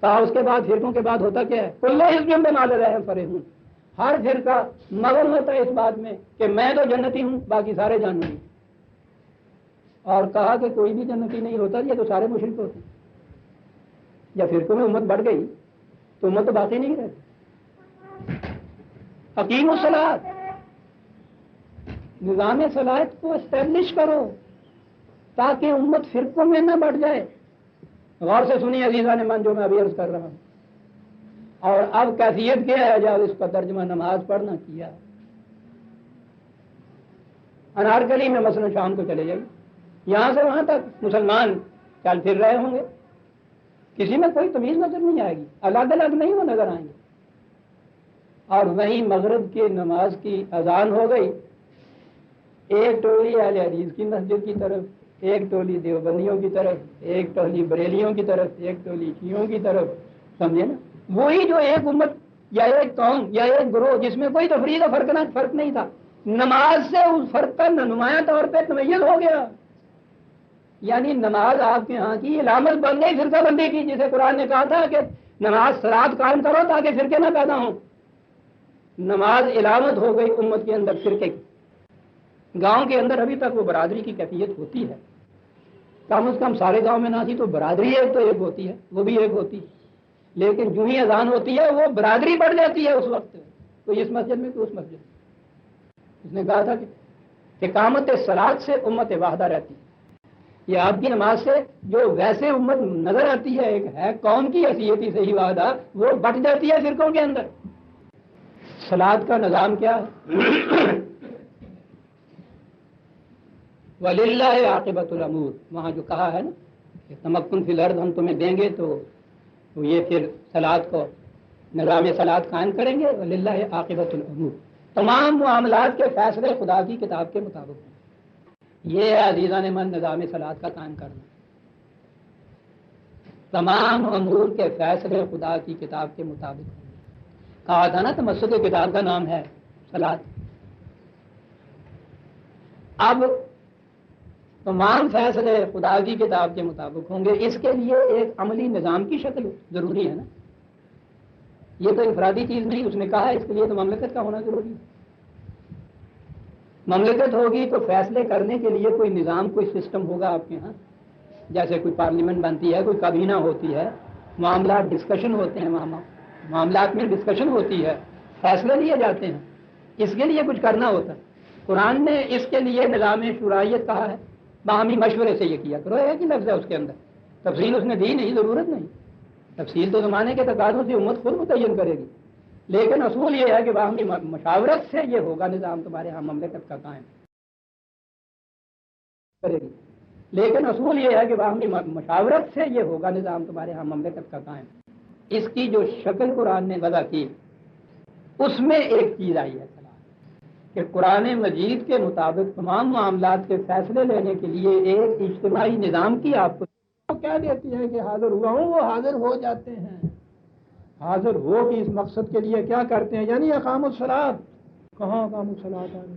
کہا اس کے بعد فرقوں کے بعد ہوتا کیا ہے؟ کل حزب بما لدیہم فرحون، ہر فرقہ مغن ہوتا ہے اس بات میں کہ میں تو جنتی ہوں باقی سارے جہنمی، اور کہا کہ کوئی بھی جنتی نہیں ہوتا، یہ تو سارے مشرک ہوتے ہیں۔ یا فرقوں میں امت بڑھ گئی تو امت تو باقی نہیں رہتی۔ اقیم الصلاۃ، نظام صلاۃ کو اسٹیبلش کرو تاکہ امت فرقوں میں نہ بڑھ جائے۔ غور سے سنیے عزیزان من جو میں ابھی عرض کر رہا ہوں۔ اور اب کیفیت کیا ہے جب اس کا ترجمہ نماز پڑھنا کیا، انارکلی میں مثلا شام کو چلے جائیے، یہاں سے وہاں تک مسلمان چل پھر رہے ہوں گے، کسی میں کوئی تمیز نظر نہیں آئے گی، الگ الگ نہیں وہ نظر آئیں گے۔ اور وہیں مغرب کی نماز کی اذان ہو گئی، ایک ٹولی اہل حدیث کی مسجد کی طرف، ایک ٹولی دیوبندیوں کی طرف، ایک ٹولی بریلیوں کی طرف، ایک ٹولی شیعوں کی طرف، سمجھے نا؟ وہی جو ایک امت یا ایک قوم یا ایک گروہ جس میں کوئی تفریق و فرق نہیں تھا، نماز سے اس فرق کا نمایاں طور پہ تمیز ہو گیا، یعنی نماز آپ کے ہاں کی علامت بن گئی فرقہ بندی کی، جسے قرآن نے کہا تھا کہ نماز صلات قائم کرو تاکہ فرقے نہ پیدا ہوں۔ نماز علامت ہو گئی امت کے اندر فرقے کی۔ گاؤں کے اندر ابھی تک وہ برادری کی کیفیت ہوتی ہے، کم از کم سارے گاؤں میں نہ تھی تو برادری ایک تو ایک ہوتی ہے، وہ بھی ایک ہوتی ہے، لیکن جو ہی اذان ہوتی ہے وہ برادری بڑھ جاتی ہے اس وقت، کوئی اس مسجد میں کوئی اس مسجد میں۔ اس نے کہا تھا کہ اقامت صلات سے امت واحدہ رہتی ہے، یہ آپ کی نماز سے جو ویسے امت نظر آتی ہے، ایک ہے قوم کی حیثیتی سے ہی واحدہ، وہ بٹ جاتی ہے فرقوں کے اندر۔ صلات کا نظام کیا ہے؟ وَلِلَّهِ عَاقِبَةُ الْأُمُورِ، وہاں جو کہا ہے نا کہ تمکن فی الارض ہم تمہیں دیں گے تو یہ پھر صلات کو، نظام صلات قائم کریں گے۔ وَلِلَّهِ عَاقِبَةُ الْأُمُورِ، تمام معاملات کے فیصلے خدا کی کتاب کے مطابق ہیں۔ یہ ہے عزیزان من نظام صلات کا قائم کرنا، تمام امور کے فیصلے خدا کی کتاب کے مطابق ہیں۔ کہا تھا نا تمسک کتاب کا نام ہے صلات۔ اب تمام فیصلے خدا کی کتاب کے مطابق ہوں گے، اس کے لیے ایک عملی نظام کی شکل ضروری ہے نا، یہ تو انفرادی چیز نہیں۔ اس نے کہا اس کے لیے تو مملکت کا ہونا ضروری ہے۔ مملکت ہوگی تو فیصلے کرنے کے لیے کوئی نظام، کوئی سسٹم ہوگا آپ کے ہاں، جیسے کوئی پارلیمنٹ بنتی ہے، کوئی کابینہ ہوتی ہے، معاملات ڈسکشن ہوتے ہیں، معاملات میں ڈسکشن ہوتی ہے، فیصلے لیے جاتے ہیں، اس کے لیے کچھ کرنا ہوتا ہے۔ قرآن نے اس کے لیے نظام شورائیت کہا ہے، باہمی مشورے سے یہ کیا کرو، ایک ہی لفظ ہے اس کے اندر، تفصیل اس نے دی نہیں، ضرورت نہیں، تفصیل تو زمانے کے تقاضوں سے امت خود متعین کرے گی، لیکن اصول یہ ہے کہ باہمی مشاورت سے یہ ہوگا نظام تمہارے ہاں مملکت کا قائم کرے گی، لیکن اصول یہ ہے کہ باہمی مشاورت سے یہ ہوگا نظام تمہارے ہاں مملکت کا قائم۔ اس کی جو شکل قرآن نے وضع کی اس میں ایک چیز آئی ہے کہ قرآن مجید کے مطابق تمام معاملات کے فیصلے لینے کے لیے ایک اجتماعی نظام کی آپ کو کیا دیتی ہے کہ حاضر ہوا ہوں، وہ حاضر ہو جاتے ہیں۔ حاضر ہو کہ اس مقصد کے لیے کیا کرتے ہیں، یعنی اقام الصلاۃ۔ کہاں اقام الصلاۃ آ رہی؟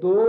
2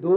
2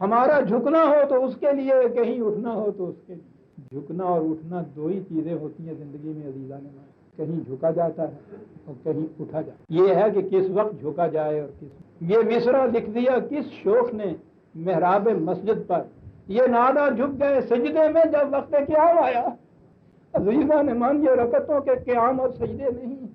ہمارا جھکنا ہو تو اس کے لیے، کہیں اٹھنا ہو تو اس کے لیے۔ جھکنا اور اٹھنا دو ہی چیزیں ہوتی ہیں زندگی میں عزیزان، کہیں جھکا جاتا ہے اور کہیں اٹھا جاتا ہے۔ یہ ہے کہ کس وقت جھکا جائے اور کس۔ یہ مصرع لکھ دیا کس شوخ نے محراب مسجد پر، یہ نادا جھک گئے سجدے میں جب وقت قیام آیا۔ عزیزان مان، یہ رکعتوں کے قیام اور سجدے نہیں ہیں،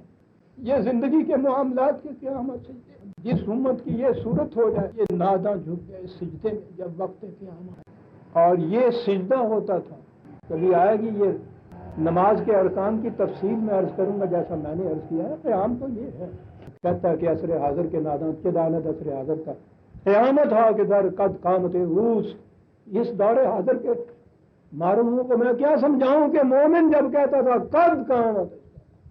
یہ زندگی کے معاملات کے قیام اور سجدے۔ جس امت کی یہ صورت ہو جائے، یہ نادا جھک گئے سجدے میں جب وقت قیام آیا۔ اور یہ سجدہ ہوتا تھا، کبھی آئے گی یہ نماز کے ارکان کی تفصیل میں عرض کروں گا، جیسا میں نے عرض کیا ہے۔ قیام تو یہ ہے، کہتا ہے کہ عصر حاضر کے ناداں کے دانت عصر حاضر کا قیامت ہا کے در قد قامت روس۔ اس دور حاضر کے معروموں کو میں کیا سمجھاؤں کہ مومن جب کہتا تھا قد قامت،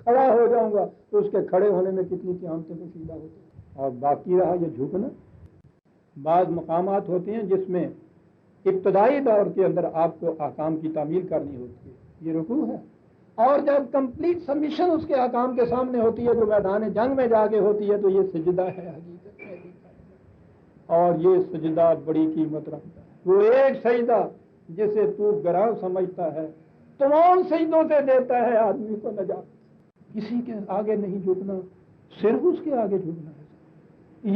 کھڑا ہو جاؤں گا، تو اس کے کھڑے ہونے میں کتنی قیامتیں پوشیدہ ہوتی ہیں۔ اور باقی رہا یہ جھکنا، بعض مقامات ہوتے ہیں جس میں ابتدائی دور کے اندر آپ کو احکام کی تعمیل کرنی ہوتی ہے، یہ رکوع ہے۔ اور جب کمپلیٹ سبمیشن اس کے احکام کے سامنے ہوتی ہے، جو میدان جنگ میں جا کے ہوتی ہے، تو یہ سجدہ ہے حقیقت میں۔ اور یہ سجدہ بڑی قیمت رکھتا ہے۔ وہ ایک سجدہ جسے تو گراں سمجھتا ہے، تمام سجدوں سے دیتا ہے آدمی کو نجات۔ کسی کے آگے نہیں جھکنا، صرف اس کے آگے جھکنا ہے۔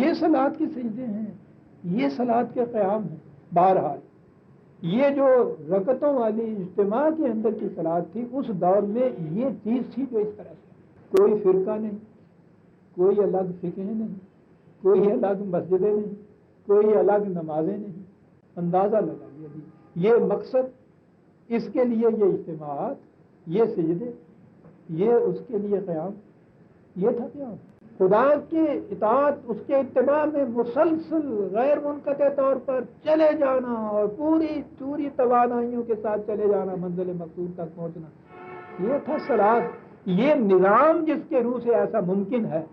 یہ صلاۃ کے سجدے ہیں، یہ صلاۃ کے قیام ہیں۔ بہرحال یہ جو رکعتوں والی اجتماع کے اندر کی صلاۃ تھی، اس دور میں یہ چیز تھی جو اس طرح سے، کوئی فرقہ نہیں، کوئی الگ فقہیں نہیں، کوئی الگ مسجدیں نہیں، کوئی الگ نمازیں نہیں۔ اندازہ لگا لیا یہ مقصد، اس کے لیے یہ اجتماعات، یہ سجدے، یہ اس کے لیے قیام، یہ تھا قیام۔ خدا کی اطاعت، اس کے اتباع میں مسلسل غیر منقطع طور پر چلے جانا اور پوری توانائیوں کے ساتھ چلے جانا، منزل مقصود تک پہنچنا، یہ تھا صلاۃ۔ یہ نظام جس کے روح سے ایسا ممکن ہے،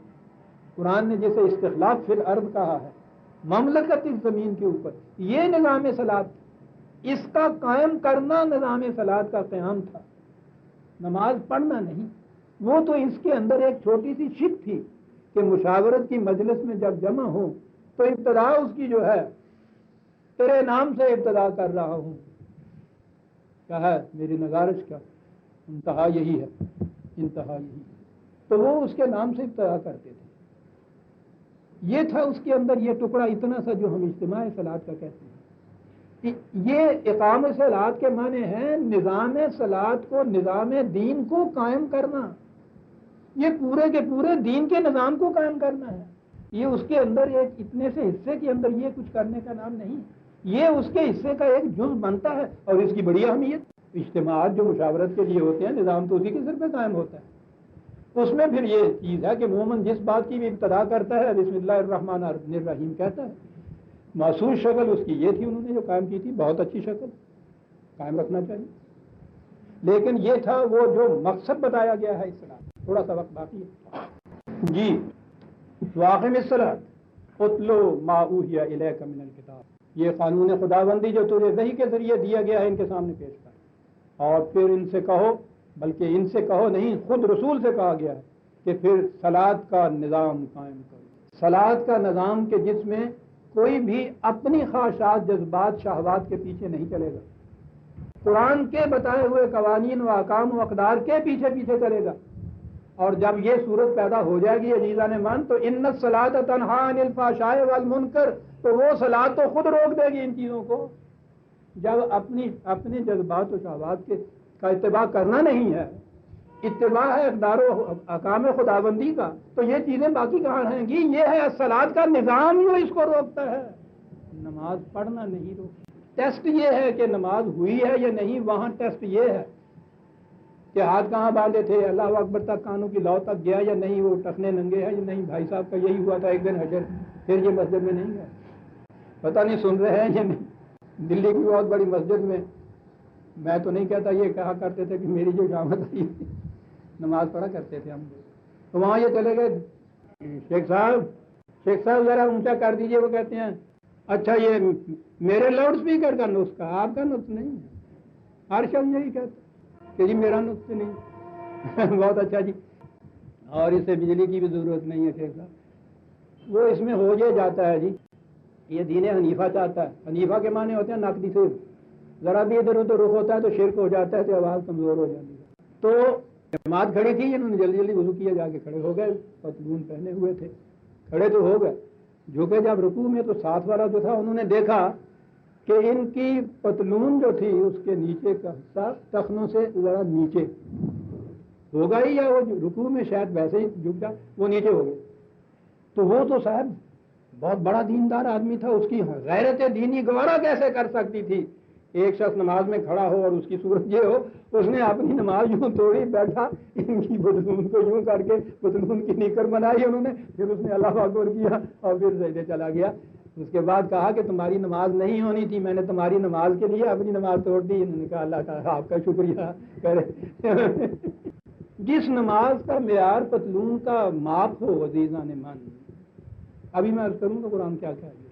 قرآن نے جسے استخلاف فی الارض کہا ہے، مملکت اس زمین کے اوپر، یہ نظام صلاۃ، اس کا قائم کرنا نظام صلاۃ کا قیام تھا، نماز پڑھنا نہیں۔ وہ تو اس کے اندر ایک چھوٹی سی شک تھی کہ مشاورت کی مجلس میں جب جمع ہو تو ابتدا اس کی جو ہے، تیرے نام سے ابتدا کر رہا ہوں، کیا ہے میری نگارش کا انتہا یہی ہے، انتہا یہی، تو وہ اس کے نام سے ابتدا کرتے تھے۔ یہ تھا اس کے اندر یہ ٹکڑا اتنا سا جو ہم اجتماع صلاۃ کا کہتے ہیں۔ یہ اقام صلاۃ کے معنی ہیں نظام صلاۃ کو، نظام دین کو قائم کرنا، یہ پورے کے پورے دین کے نظام کو قائم کرنا ہے۔ یہ اس کے اندر ایک اتنے سے حصے کے اندر یہ کچھ کرنے کا نام نہیں، یہ اس کے حصے کا ایک جز بنتا ہے، اور اس کی بڑی اہمیت۔ اجتماعات جو مشاورت کے لیے ہوتے ہیں، نظام تو اسی کے سر پہ قائم ہوتا ہے۔ اس میں پھر یہ چیز ہے کہ مومن جس بات کی بھی ابتدا کرتا ہے، بسم اللہ الرحمن الرحیم کہتا ہے۔ محسوس شکل اس کی یہ تھی، انہوں نے جو قائم کی تھی، بہت اچھی شکل، قائم رکھنا چاہیے۔ لیکن یہ تھا وہ جو مقصد بتایا گیا ہے اسلام۔ تھوڑا سا وقت باقی ہے جی۔ واقم الصلاۃ اتلو ما اوحی الیک من الکتاب، یہ قانون خداوندی جو تجھے وحی کے ذریعے دیا گیا ہے، ان کے سامنے پیش کر، اور پھر ان سے کہو، بلکہ ان سے کہو نہیں، خود رسول سے کہا گیا ہے کہ پھر صلاۃ کا نظام قائم کرو۔ صلاۃ کا نظام کہ جس میں کوئی بھی اپنی خواہشات، جذبات، شہوات کے پیچھے نہیں چلے گا، قرآن کے بتائے ہوئے قوانین و احکام و اقدار کے پیچھے پیچھے چلے گا۔ اور جب یہ صورت پیدا ہو جائے گی عزیزان مان، تو ان الصلاۃ تنہی عن الفحشاء والمنکر، تو وہ صلاۃ تو خود روک دے گی ان چیزوں کو۔ جب اپنے جذبات و شہوات کا اتباع کرنا نہیں ہے، اتباع ہے اقدار و احکام خداوندی کا، تو یہ چیزیں باقی کہاں رہیں گی؟ یہ ہے الصلاۃ کا نظام جو اس کو روکتا ہے، نماز پڑھنا نہیں روکتا۔ ٹیسٹ یہ ہے کہ نماز ہوئی ہے یا نہیں، وہاں ٹیسٹ یہ ہے کہ ہاتھ کہاں باندھے تھے، اللہ اکبر تک کانوں کی لو تک گیا یا نہیں، وہ ٹخنے ننگے ہیں یا نہیں۔ بھائی صاحب کا یہی ہوا تھا ایک دن حجر، پھر یہ مسجد میں نہیں گیا، پتہ نہیں سن رہے ہیں یا نہیں۔ دلی کی بہت بڑی مسجد میں تو نہیں کہتا، یہ کہا کرتے تھے کہ میری جو شامت آئی نماز پڑھا کرتے تھے ہم لوگ، تو وہاں یہ چلے گئے، شیخ صاحب ذرا اونچا کر دیجئے، وہ کہتے ہیں اچھا یہ میرے لاؤڈ اسپیکر کا نسخہ، آپ کا نسخہ نہیں ہے۔ ہر شخص یہی کہتا کہ جی میرا نسخہ نہیں بہت اچھا جی، اور اسے بجلی کی بھی ضرورت نہیں ہے شیخ صاحب، وہ اس میں ہو یہ جاتا ہے جی، یہ دین حنیفہ چاہتا ہے. حنیفہ کے معنی ہوتے ہیں نقدی سے ذرا بھی ادھر ادھر رخ ہوتا ہے تو شرک ہو جاتا ہے, تو آواز کمزور ہو جاتی ہے. تو جماعت کھڑی تھی, انہوں نے جلدی جلدی وضو کیا, جا کے کھڑے ہو گئے, پتلون پہنے ہوئے تھے, کھڑے تو ہو گئے. جھکے جب رکوع میں تو ساتھ والا جو تھا انہوں نے دیکھا کہ ان کی پتلون جو تھی اس کے نیچے کا حصہ ٹخنوں سے ذرا نیچے ہوگا ہی, یا وہ رکوع میں شاید ویسے ہی جھک جائے, وہ نیچے ہو گئے. تو وہ تو صاحب بہت بڑا دیندار آدمی تھا, اس کی غیرت دینی گوارا کیسے کر سکتی تھی ایک شخص نماز میں کھڑا ہو اور اس کی صورت یہ ہو. اس نے اپنی نماز یوں توڑی, بیٹھا, ان کی پتلون کو یوں کر کے پتلون کی نیکر بنائی انہوں نے, پھر اس نے اللہ اکبر کیا اور پھر سجدے چلا گیا. اس کے بعد کہا کہ تمہاری نماز نہیں ہونی تھی, میں نے تمہاری نماز کے لیے اپنی نماز توڑ دی. انہوں نے کہا اللہ تعالیٰ آپ کا شکریہ کرے. جس نماز کا معیار پتلون کا ماپ ہو عزیزان من, ابھی میں عرض کروں گا قرآن کیا کہہ رہا ہے.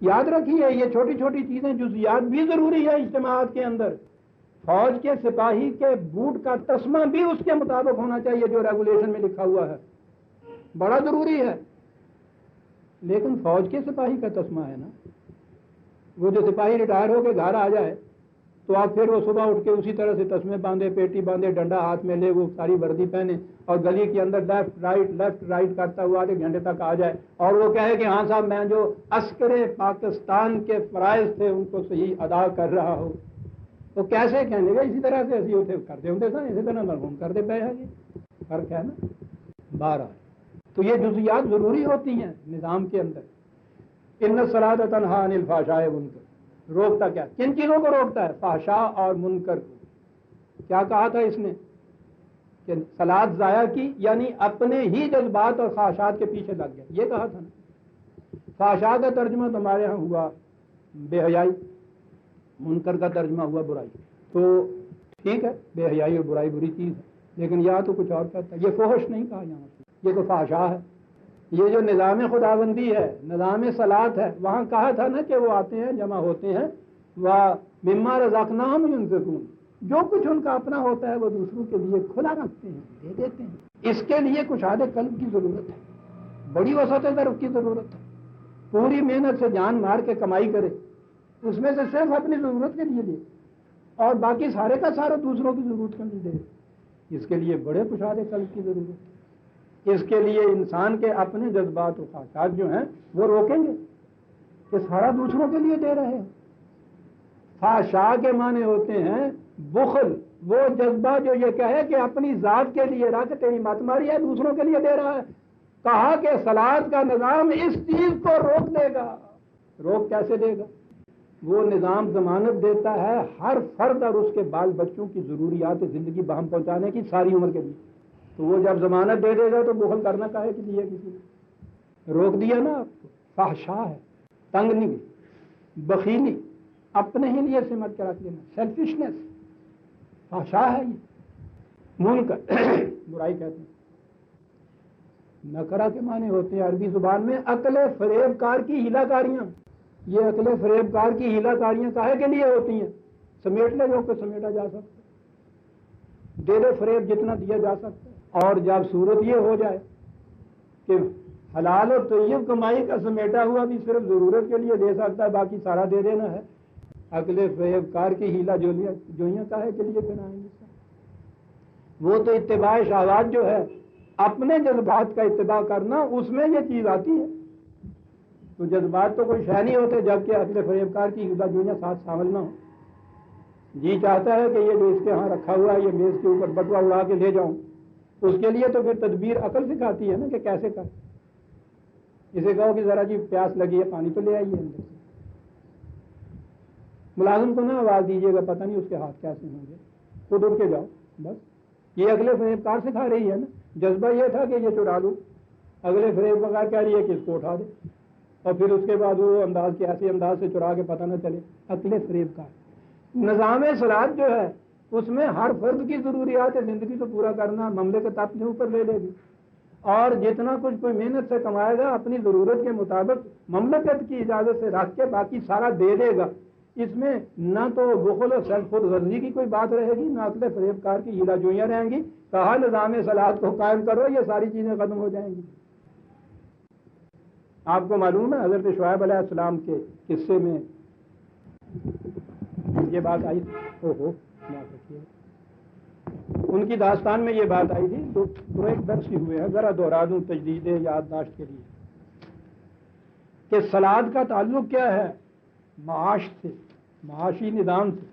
یاد رکھیے یہ چھوٹی چھوٹی چیزیں جزیات بھی ضروری ہے اجتماعات کے اندر. فوج کے سپاہی کے بوٹ کا تسمہ بھی اس کے مطابق ہونا چاہیے جو ریگولیشن میں لکھا ہوا ہے, بڑا ضروری ہے. لیکن فوج کے سپاہی کا تسمہ ہے نا, وہ جو سپاہی ریٹائر ہو کے گھر آ جائے تو آپ پھر وہ صبح اٹھ کے اسی طرح سے تسمے باندھے, پیٹی باندھے, ڈنڈا ہاتھ میں لے, وہ ساری وردی پہنے اور گلی کے اندر لیفٹ رائٹ کرتا ہوا آدھے گھنٹے تک آ جائے اور وہ کہے کہ ہاں صاحب میں جو عسکر پاکستان کے فرائض تھے ان کو صحیح ادا کر رہا ہوں. تو کیسے کہنے گا اسی طرح سے اسی ہوتے کرتے ہوتے سا, اسی طرح مرحوم کرتے پے ہیں. یہ فرق ہے نا 12. تو یہ جزیات ضروری ہوتی ہیں نظام کے اندر. ان الصلاۃ تنہی عن الفحشاء والمنکر, روکتا کیا, کن چیزوں کو روکتا ہے؟ فحشاء اور منکر کو. کیا کہا تھا اس نے کہ صلاۃ ضائع کی, یعنی اپنے ہی جذبات اور خواہشات کے پیچھے لگ گیا, یہ کہا تھا نا. فحشاء کا ترجمہ تمہارے ہاں ہوا بے حیائی, منکر کا ترجمہ ہوا برائی. تو ٹھیک ہے, بے حیائی اور برائی بری چیز ہے, لیکن یہاں تو کچھ اور کہتا ہے. یہ فحش نہیں کہا یہاں سے, یہ تو فحشاء ہے. یہ جو نظام خداوندی ہے, نظام صلاۃ ہے, وہاں کہا تھا نا کہ وہ آتے ہیں, جمع ہوتے ہیں, وَمِمَّا رَزَقْنَاهُمْ يُنْفِقُونَ, جو کچھ ان کا اپنا ہوتا ہے وہ دوسروں کے لیے کھلا رکھتے ہیں, دے دیتے ہیں. اس کے لیے کشاد قلب کی ضرورت ہے, بڑی وسعت درف کی ضرورت ہے. پوری محنت سے جان مار کے کمائی کرے, اس میں سے صرف اپنی ضرورت کے لیے دے اور باقی سارے کا سارا دوسروں کی ضرورت کے لیے دے. اس کے لیے بڑے کشاد قلب کی ضرورت ہے. اس کے لیے انسان کے اپنے جذبات و خواہشات جو ہیں وہ روکیں گے کہ سارا دوسروں کے لیے دے رہے ہیں. فحشاء کے معنی ہوتے ہیں بخل, وہ جذبہ جو یہ کہے کہ اپنی ذات کے لیے رکھ, تیری مت ماری ہے, دوسروں کے لیے دے رہا ہے. کہا کہ صلاۃ کا نظام اس چیز کو روک دے گا. روک کیسے دے گا؟ وہ نظام ضمانت دیتا ہے ہر فرد اور اس کے بال بچوں کی ضروریات زندگی باہم پہنچانے کی ساری عمر کے لیے. تو وہ جب ضمانت دے دے گا تو بخل کرنا کاہے کے لیے کسی نے روک دیا نا. فحشاء ہے, تنگ نہیں, بخیلی, اپنے ہی لیے سمٹ کے رکھ لینا, سیلفشنس, فحشاء ہے. یہ منکر برائی کہتے ہیں. نکرہ کے معنی ہوتے ہیں عربی زبان میں عقل فریب کار کی ہیلا کاریاں. یہ عقل فریب کار کی ہیلا کاریاں کاہے کے لیے ہوتی ہیں؟ سمیٹ لے جو کہ سمیٹا جا سکتا, دے دے فریب جتنا دیا جا سکتا ہے. اور جب صورت یہ ہو جائے کہ حلال و طیب کمائی کا سمیٹا ہوا بھی صرف ضرورت کے لیے دے سکتا ہے, باقی سارا دے دینا ہے, عقل فریب کار کی ہیلا جوئیاں کاہے کے لیے بنائیں گے؟ وہ تو اتباع شہوات جو ہے, اپنے جذبات کا اتباع کرنا, اس میں یہ چیز آتی ہے. تو جذبات تو کوئی شے نہیں ہوتے جبکہ عقل فریب کار کی ہیلا جوئیاں ساتھ شامل نہ ہو. جی چاہتا ہے کہ یہ جو اس کے ہاں رکھا ہوا ہے یہ میز کے اوپر بٹوا اڑا کے لے جاؤں, اس کے لیے تو پھر تدبیر عقل سکھاتی ہے نا کہ کیسے کر. اسے کہو کہ ذرا جی پیاس لگی ہے, پانی تو لے آئیے اندر سے. ملازم کو نہ آواز دیجیے گا, پتہ نہیں اس کے ہاتھ کیسے ہوں گے, خود اٹھ کے جاؤ بس. یہ اگلے فریب کار سکھا رہی ہے نا. جذبہ یہ تھا کہ یہ چڑا لوں, اگلے فریب کار کہہ رہی ہے کہ اس کو اٹھا دے, اور پھر اس کے بعد وہ انداز کے ایسے انداز سے چرا کے پتہ نہ چلے. عقل فریب کار. نظام صلاۃ جو ہے اس میں ہر فرد کی ضروریات زندگی کو پورا کرنا مملکت اپنے اوپر لے لے گی, اور جتنا کچھ کوئی محنت سے کمائے گا اپنی ضرورت کے مطابق مملکت کی اجازت سے رکھ کے باقی سارا دے دے گا. اس میں نہ تو بخل و سیلف خود غرضی کی کوئی بات رہے گی, نہ عقل فریب کار کی ہیلا جوئیاں رہیں گی. کہا نظام صلاۃ کو قائم کرو, یہ ساری چیزیں ختم ہو جائیں گی. آپ کو معلوم ہے حضرت شعیب علیہ السلام کے قصے میں یہ بات آئی تھی، ان کی داستان میں یہ بات آئی تھی، دو ایک درس ہی ہوئے ہیں، ذرا دوہرا دوں تجدید یادداشت کے لیے، کہ سلاد کا تعلق کیا ہے معاش سے، معاشی نظام سے۔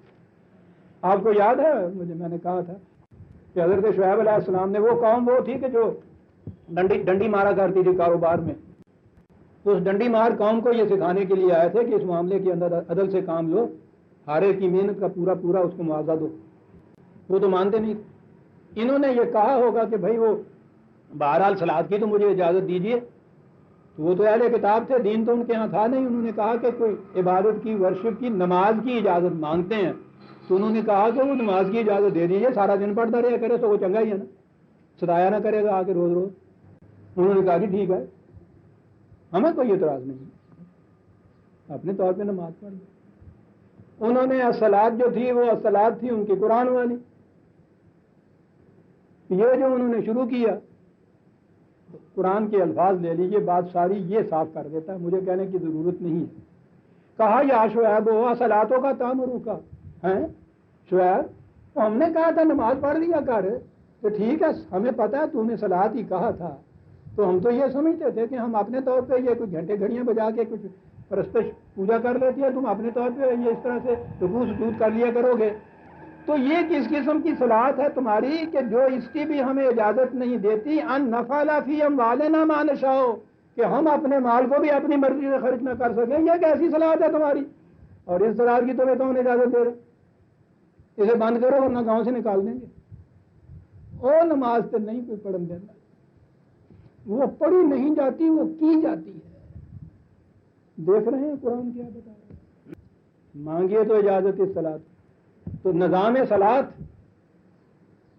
آپ کو یاد ہے میں نے کہا تھا کہ حضرت شعیب علیہ السلام نے، وہ قوم وہ تھی کہ جو ڈنڈی مارا کرتی تھی کاروبار میں، اس ڈنڈی مار قوم کو یہ سکھانے کے لیے آئے تھے کہ اس معاملے کے اندر عدل سے کام لو، ہارے کی محنت کا پورا پورا اس کو معاوضہ دو۔ وہ تو مانتے نہیں، انہوں نے یہ کہا ہوگا کہ بھائی وہ بہرحال سلاد کی تو مجھے اجازت دیجیے، تو وہ تو اہل کتاب تھے، دین تو ان کے ہاں تھا نہیں۔ انہوں نے کہا کہ کوئی عبادت کی، ورشپ کی، نماز کی اجازت مانگتے ہیں، تو انہوں نے کہا کہ وہ نماز کی اجازت دے دیجیے، سارا دن پڑھتا رہا کرے تو وہ چنگا ہی ہے نا، ستایا نہ کرے گا آ کے روز روز۔ انہوں نے کہا کہ ٹھیک ہے، ہمیں کوئی اعتراض نہیں، اپنے طور پہ نماز پڑھ دو۔ انہوں نے الصلاۃ جو تھی وہ الصلاۃ تھی ان کی قرآن والی، یہ جو انہوں نے شروع کیا قرآن کے الفاظ لے لیجیے، بات ساری یہ صاف کر دیتا ہے، مجھے کہنے کی ضرورت نہیں ہے۔ کہا یا شعیب ہوا صلاتوں کا تامرو کا ہے شعیب، تو ہم نے کہا تھا نماز پڑھ لیا کر، تو ٹھیک ہے ہمیں پتا ہے تو نے صلات ہی کہا تھا، تو ہم تو یہ سمجھتے تھے کہ ہم اپنے طور پہ یہ کچھ گھنٹے گھڑیاں بجا کے کچھ پرستش پوجا کر لیتی ہے، تم اپنے طور پہ یہ اس طرح سے رکوع سجود کر لیا کرو گے، تو یہ کس قسم کی صلات ہے تمہاری کہ جو اس کی بھی ہمیں اجازت نہیں دیتی، ان نفعل فی اموالنا ما نشاء، کہ ہم اپنے مال کو بھی اپنی مرضی سے خرچ نہ کر سکیں، یہ کیسی صلات ہے تمہاری؟ اور اس صلات کی تمہیں کون اجازت دے رہا؟ اسے بند کرو ورنہ گاؤں سے نکال دیں گے۔ وہ نماز تو نہیں کوئی پڑھن دینا، وہ پڑھی نہیں جاتی، وہ کی جاتی ہے۔ دیکھ رہے ہیں قرآن کیا بتا رہا ہے، مانگیے تو اجازت اس صلات۔ تو نظام صلات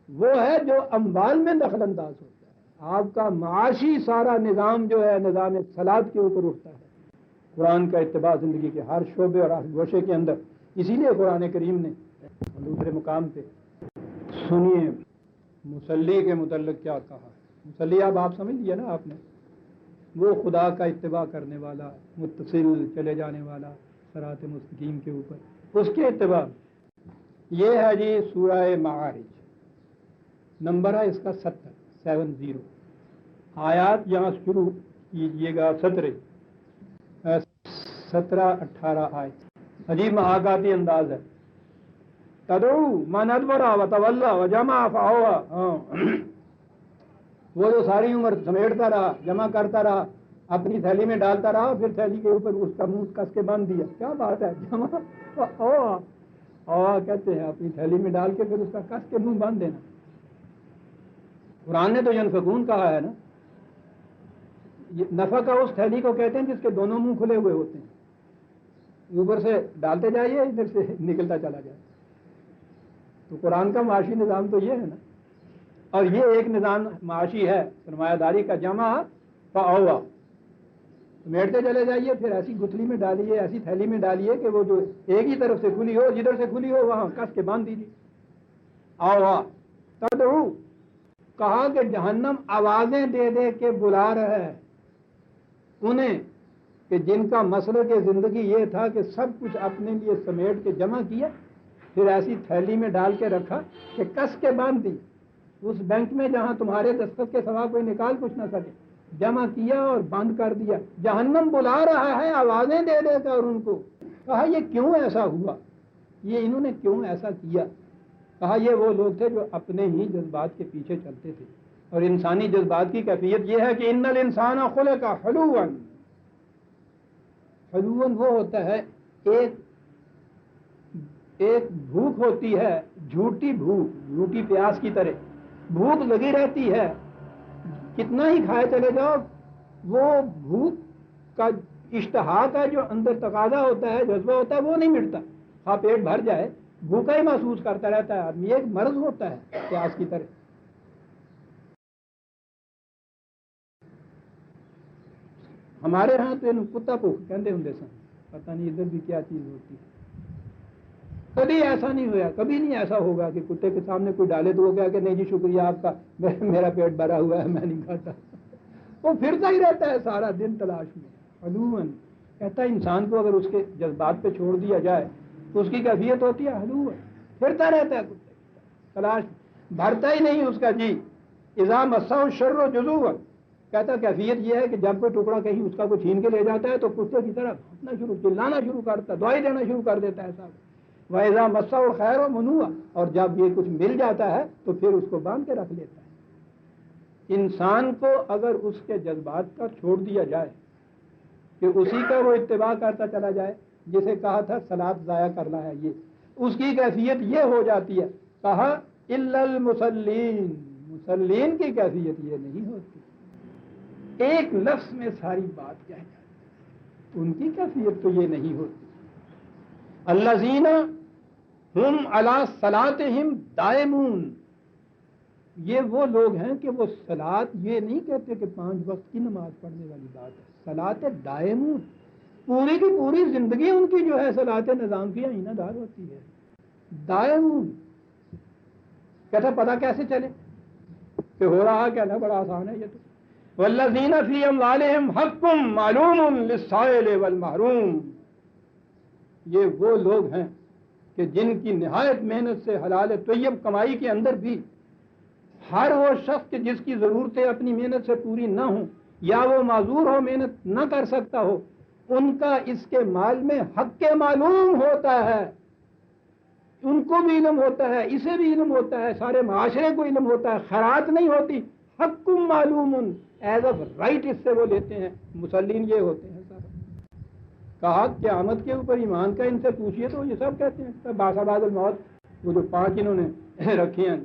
وہ ہے جو اموال میں دخل انداز ہوتا ہے، آپ کا معاشی سارا نظام جو ہے نظام صلات کے اوپر اٹھتا ہے۔ قرآن کا اتباع زندگی کے ہر شعبے اور ہر گوشے کے اندر، اسی لیے قرآن کریم نے دوسرے مقام پہ سنیے مصلی کے متعلق کیا کہا۔ مصلی آپ سمجھ لیے نا آپ نے، وہ خدا کا اتباع کرنے والا، متصل چلے جانے والا صراط مستقیم کے اوپر، اس کے اتباع۔ یہ ہے جی سورہ معارج، نمبر ہے اس کا 70 آیات یہاں شروع کیجئے گا 17-18 آیت، عجیب محاکاتی انداز ہے۔ تدعو من ادبر وتولی وجمع فاوعى، وہ جو ساری عمر سمیٹتا رہا، جمع کرتا رہا، اپنی تھیلی میں ڈالتا رہا، پھر تھیلی کے اوپر اس کا منہ کس کے باندھ دیا۔ کیا بات ہے، جمع فاوعى کہتے ہیں، اپنی تھیلی میں ڈال کے پھر اس کا کس کے منہ باندھ دینا۔ قرآن نے تو ینفقون کہا ہے نا، نفق اس تھیلی کو کہتے ہیں جس کے دونوں منہ کھلے ہوئے ہوتے ہیں، اوپر سے ڈالتے جائیے، ادھر سے نکلتا چلا جائے۔ تو قرآن کا معاشی نظام تو یہ ہے نا، اور یہ ایک نظام معاشی ہے سرمایہ داری کا، جمع فاوعى، میٹتے چلے جائیے، پھر ایسی گتھلی میں ڈالیے، ایسی تھیلی میں ڈالیے کہ وہ جو ایک ہی طرف سے کھلی ہو، جدھر سے کھلی ہو وہاں کس کے باندھ دیجیے۔ آوا تدعو، کہا کہ جہنم آوازیں دے دے کے بلا رہا ہے انہیں کہ جن کا مسئلہ کہ زندگی یہ تھا کہ سب کچھ اپنے لیے سمیٹ کے جمع کیا، پھر ایسی تھیلی میں ڈال کے رکھا کہ کس کے باندھ دی، اس بینک میں جہاں تمہارے دستخط کے سوا کوئی نکال کچھ نہ سکے، جمع کیا اور بند کر دیا۔ جہنم بلا رہا ہے آوازیں دے دے کر ان کو۔ کہا یہ کیوں ایسا ہوا، یہ انہوں نے کیوں ایسا کیا؟ کہا یہ وہ لوگ تھے جو اپنے ہی جذبات کے پیچھے چلتے تھے، اور انسانی جذبات کی کیفیت یہ ہے کہ ان الانسان خلق حلوا، حلوا وہ ہوتا ہے ایک بھوک ہوتی ہے، جھوٹی بھوک، جھوٹی پیاس کی طرح بھوک لگی رہتی ہے، کتنا ہی کھائے چلے جاؤ، وہ بھوک کا اشتہا کا جو اندر تقاضا ہوتا ہے، جذبہ ہوتا ہے، وہ نہیں مٹتا، ہاں پیٹ بھر جائے بھوکا ہی محسوس کرتا رہتا ہے آدمی، ایک مرض ہوتا ہے پیاس کی طرح۔ ہمارے ہاں تو کتا بھوک کہتے ہوں سن، پتہ نہیں ادھر بھی کیا چیز ہوتی ہے۔ کبھی ایسا نہیں ہوا، کبھی نہیں ایسا ہوگا کہ کتے کے سامنے کوئی ڈالے تو وہ کہا کہ نہیں جی شکریہ آپ کا، میرا پیٹ بھرا ہوا ہے میں نہیں کھاتا۔ وہ پھرتا ہی رہتا ہے سارا دن تلاش میں۔ حلوًا، کہتا ہے انسان کو اگر اس کے جذبات پہ چھوڑ دیا جائے تو اس کی کیفیت ہوتی ہے حلوًا، پھرتا رہتا ہے کتے کی طرح، تلاش بھرتا ہی نہیں اس کا جی. اذا مسہ الشر جزوعا، کہتا کیفیت یہ ہے کہ جب کوئی ٹکڑا کہیں اس کا کوئی چھین کے لے جاتا ہے تو کتے کی طرح بھونکنا شروع، چلانا شروع کرتا ہے، دعائیں دینا شروع کر دیتا ہے صاحب. وَإِذَا مَسَّهُ الْخَيْرُ مَنُوعًا، اور جب یہ کچھ مل جاتا ہے تو پھر اس کو باندھ کے رکھ لیتا ہے. انسان کو اگر اس کے جذبات کا چھوڑ دیا جائے کہ اسی کا وہ اتباع کرتا چلا جائے، جسے کہا تھا صلاۃ ضائع کرنا ہے، یہ اس کی کیفیت یہ ہو جاتی ہے. کہا الا المصلین، مصلین کی کیفیت یہ نہیں ہوتی. ایک لفظ میں ساری بات کہہ جاتی، ان کی کیفیت تو یہ نہیں ہوتی. الذین ہم علی صلاتہم دائمون، یہ وہ لوگ ہیں کہ وہ صلاۃ یہ نہیں کہتے کہ 5 وقت کی نماز پڑھنے والی بات ہے، صلاۃ دائمون، پوری کی پوری زندگی ان کی جو ہے صلاۃ نظام کی عینہ دار ہوتی ہے. دائمون کہتا پتہ کیسے چلے کہ ہو رہا کہنا بڑا آسان ہے یہ تو. والذین فی اموالہم حق معلوم للسائل والمحروم، یہ وہ لوگ ہیں کہ جن کی نہایت محنت سے حلال طیب کمائی کے اندر بھی ہر وہ شخص کہ جس کی ضرورتیں اپنی محنت سے پوری نہ ہوں یا وہ معذور ہو، محنت نہ کر سکتا ہو، ان کا اس کے مال میں حق کے معلوم ہوتا ہے. ان کو بھی علم ہوتا ہے، اسے بھی علم ہوتا ہے، سارے معاشرے کو علم ہوتا ہے. خیرات نہیں ہوتی، حق معلوم ایز اے رائٹ اس سے وہ لیتے ہیں. مسلین یہ ہوتے ہیں سارے. کہا قیامت کے اوپر ایمان کا ان سے پوچھیے تو یہ سب کہتے ہیں باسا بعد الموت، وہ جو 5 انہوں نے رکھے ہیں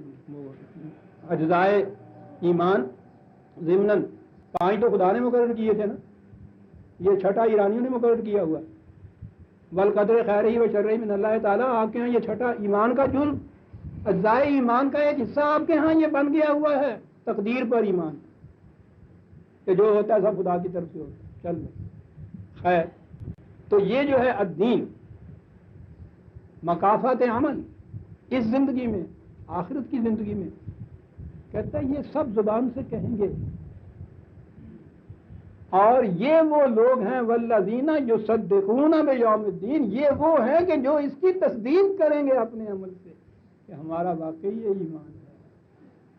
اجزائے ایمان ضمناً، 5 تو خدا نے مقرر کیے تھے نا، یہ 6ٹھا ایرانیوں نے مقرر کیا ہوا. والقدر خیرہ و شرہ من اللہ تعالیٰ، آپ کے ہاں یہ 6ٹھا ایمان کا جزء، اجزائے ایمان کا ایک حصہ آپ کے ہاں یہ بن گیا ہوا ہے. تقدیر پر ایمان کہ جو ہوتا ہے سب خدا کی طرف سے ہوتا ہے. چل خیر، تو یہ جو ہے الدین مکافات عمل اس زندگی میں، آخرت کی زندگی میں، کہتا ہے یہ سب زبان سے کہیں گے. اور یہ وہ لوگ ہیں والذین یصدقون بیوم الدین، یہ وہ ہیں کہ جو اس کی تصدیق کریں گے اپنے عمل سے کہ ہمارا واقعی یہ ایمان ہے.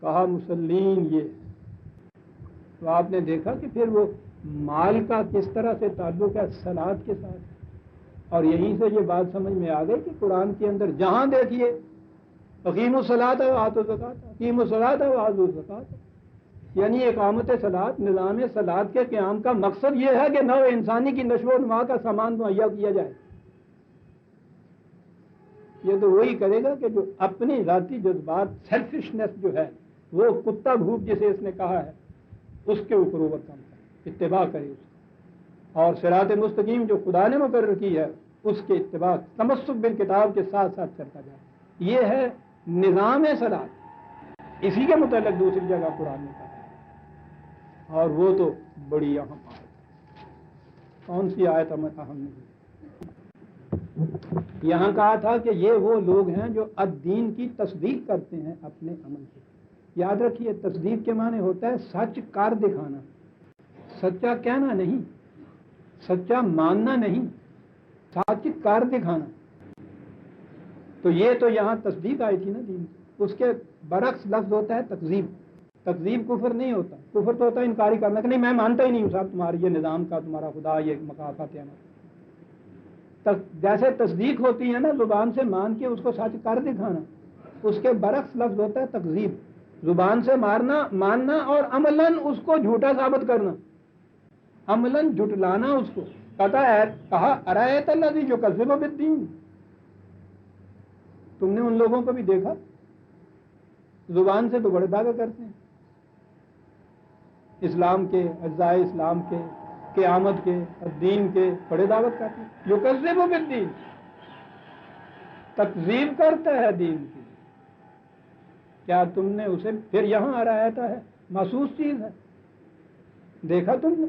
کہا مسلین یہ. تو آپ نے دیکھا کہ پھر وہ مال کا کس طرح سے تعلق ہے صلاۃ کے ساتھ. اور یہیں سے یہ بات سمجھ میں آ گئی کہ قرآن کے اندر جہاں دیکھیے اقیموا الصلاۃ وآتوا الزکاۃ، اقیموا الصلاۃ وآتوا الزکاۃ، یعنی اقامت صلاۃ، نظام صلاۃ کے قیام کا مقصد یہ ہے کہ نو انسانی کی نشو و نما کا سامان مہیا کیا جائے. یہ تو وہی کرے گا کہ جو اپنی ذاتی جذبات، سیلفشنس جو ہے، وہ کتا بھوک جسے اس نے کہا ہے، اس کے اوپر اوور کم کرے، اتباع کرے اس کا. اور صراط مستقیم جو خدا نے مقرر کی ہے اس کے اتباع، تمسک بالکتاب کے ساتھ ساتھ چلتا جائے. یہ ہے نظام صلاۃ. اسی کے متعلق دوسری جگہ قرآن نے کہا، اور وہ تو بڑی اہم آیت. کون سی آیت اہم نہیں؟ یہاں کہا تھا کہ یہ وہ لوگ ہیں جو الدین کی تصدیق کرتے ہیں اپنے عمل سے. یاد رکھیے تصدیق کے معنی ہوتا ہے سچ کر دکھانا، سچا کہنا نہیں، سچا ماننا نہیں، سچ کر دکھانا. تو یہ تو یہاں تصدیق آئی تھی نا دین. اس کے برعکس لفظ ہوتا ہے تکذیب. تکذیب کفر نہیں ہوتا، کفر تو ہوتا ہے انکاری کرنا کہ نہیں میں مانتا ہی نہیں ہوں صاحب تمہاری یہ نظام کا، تمہارا خدا یہ مقافات ہے. جیسے تصدیق ہوتی ہے نا زبان سے مان کے اس کو سچ کر دکھانا، اس کے برعکس لفظ ہوتا ہے تکذیب. زبان سے ماننا اور عملاً اس کو جھوٹا ثابت کرنا، عملاً جھٹلانا اس کو. کہا ارایت الذی یکذب بالدین، تم نے ان لوگوں کو بھی دیکھا زبان سے تو بڑے دعوے کرتے ہیں اسلام کے، اجزائے اسلام کے، قیامت کے، الدین کے بڑے دعوت کرتے ہیں. یکذب بالدین، تکذیب کرتا ہے دین کی. کیا تم نے اسے پھر یہاں آ رہا ہے محسوس چیز ہے، دیکھا تم نے؟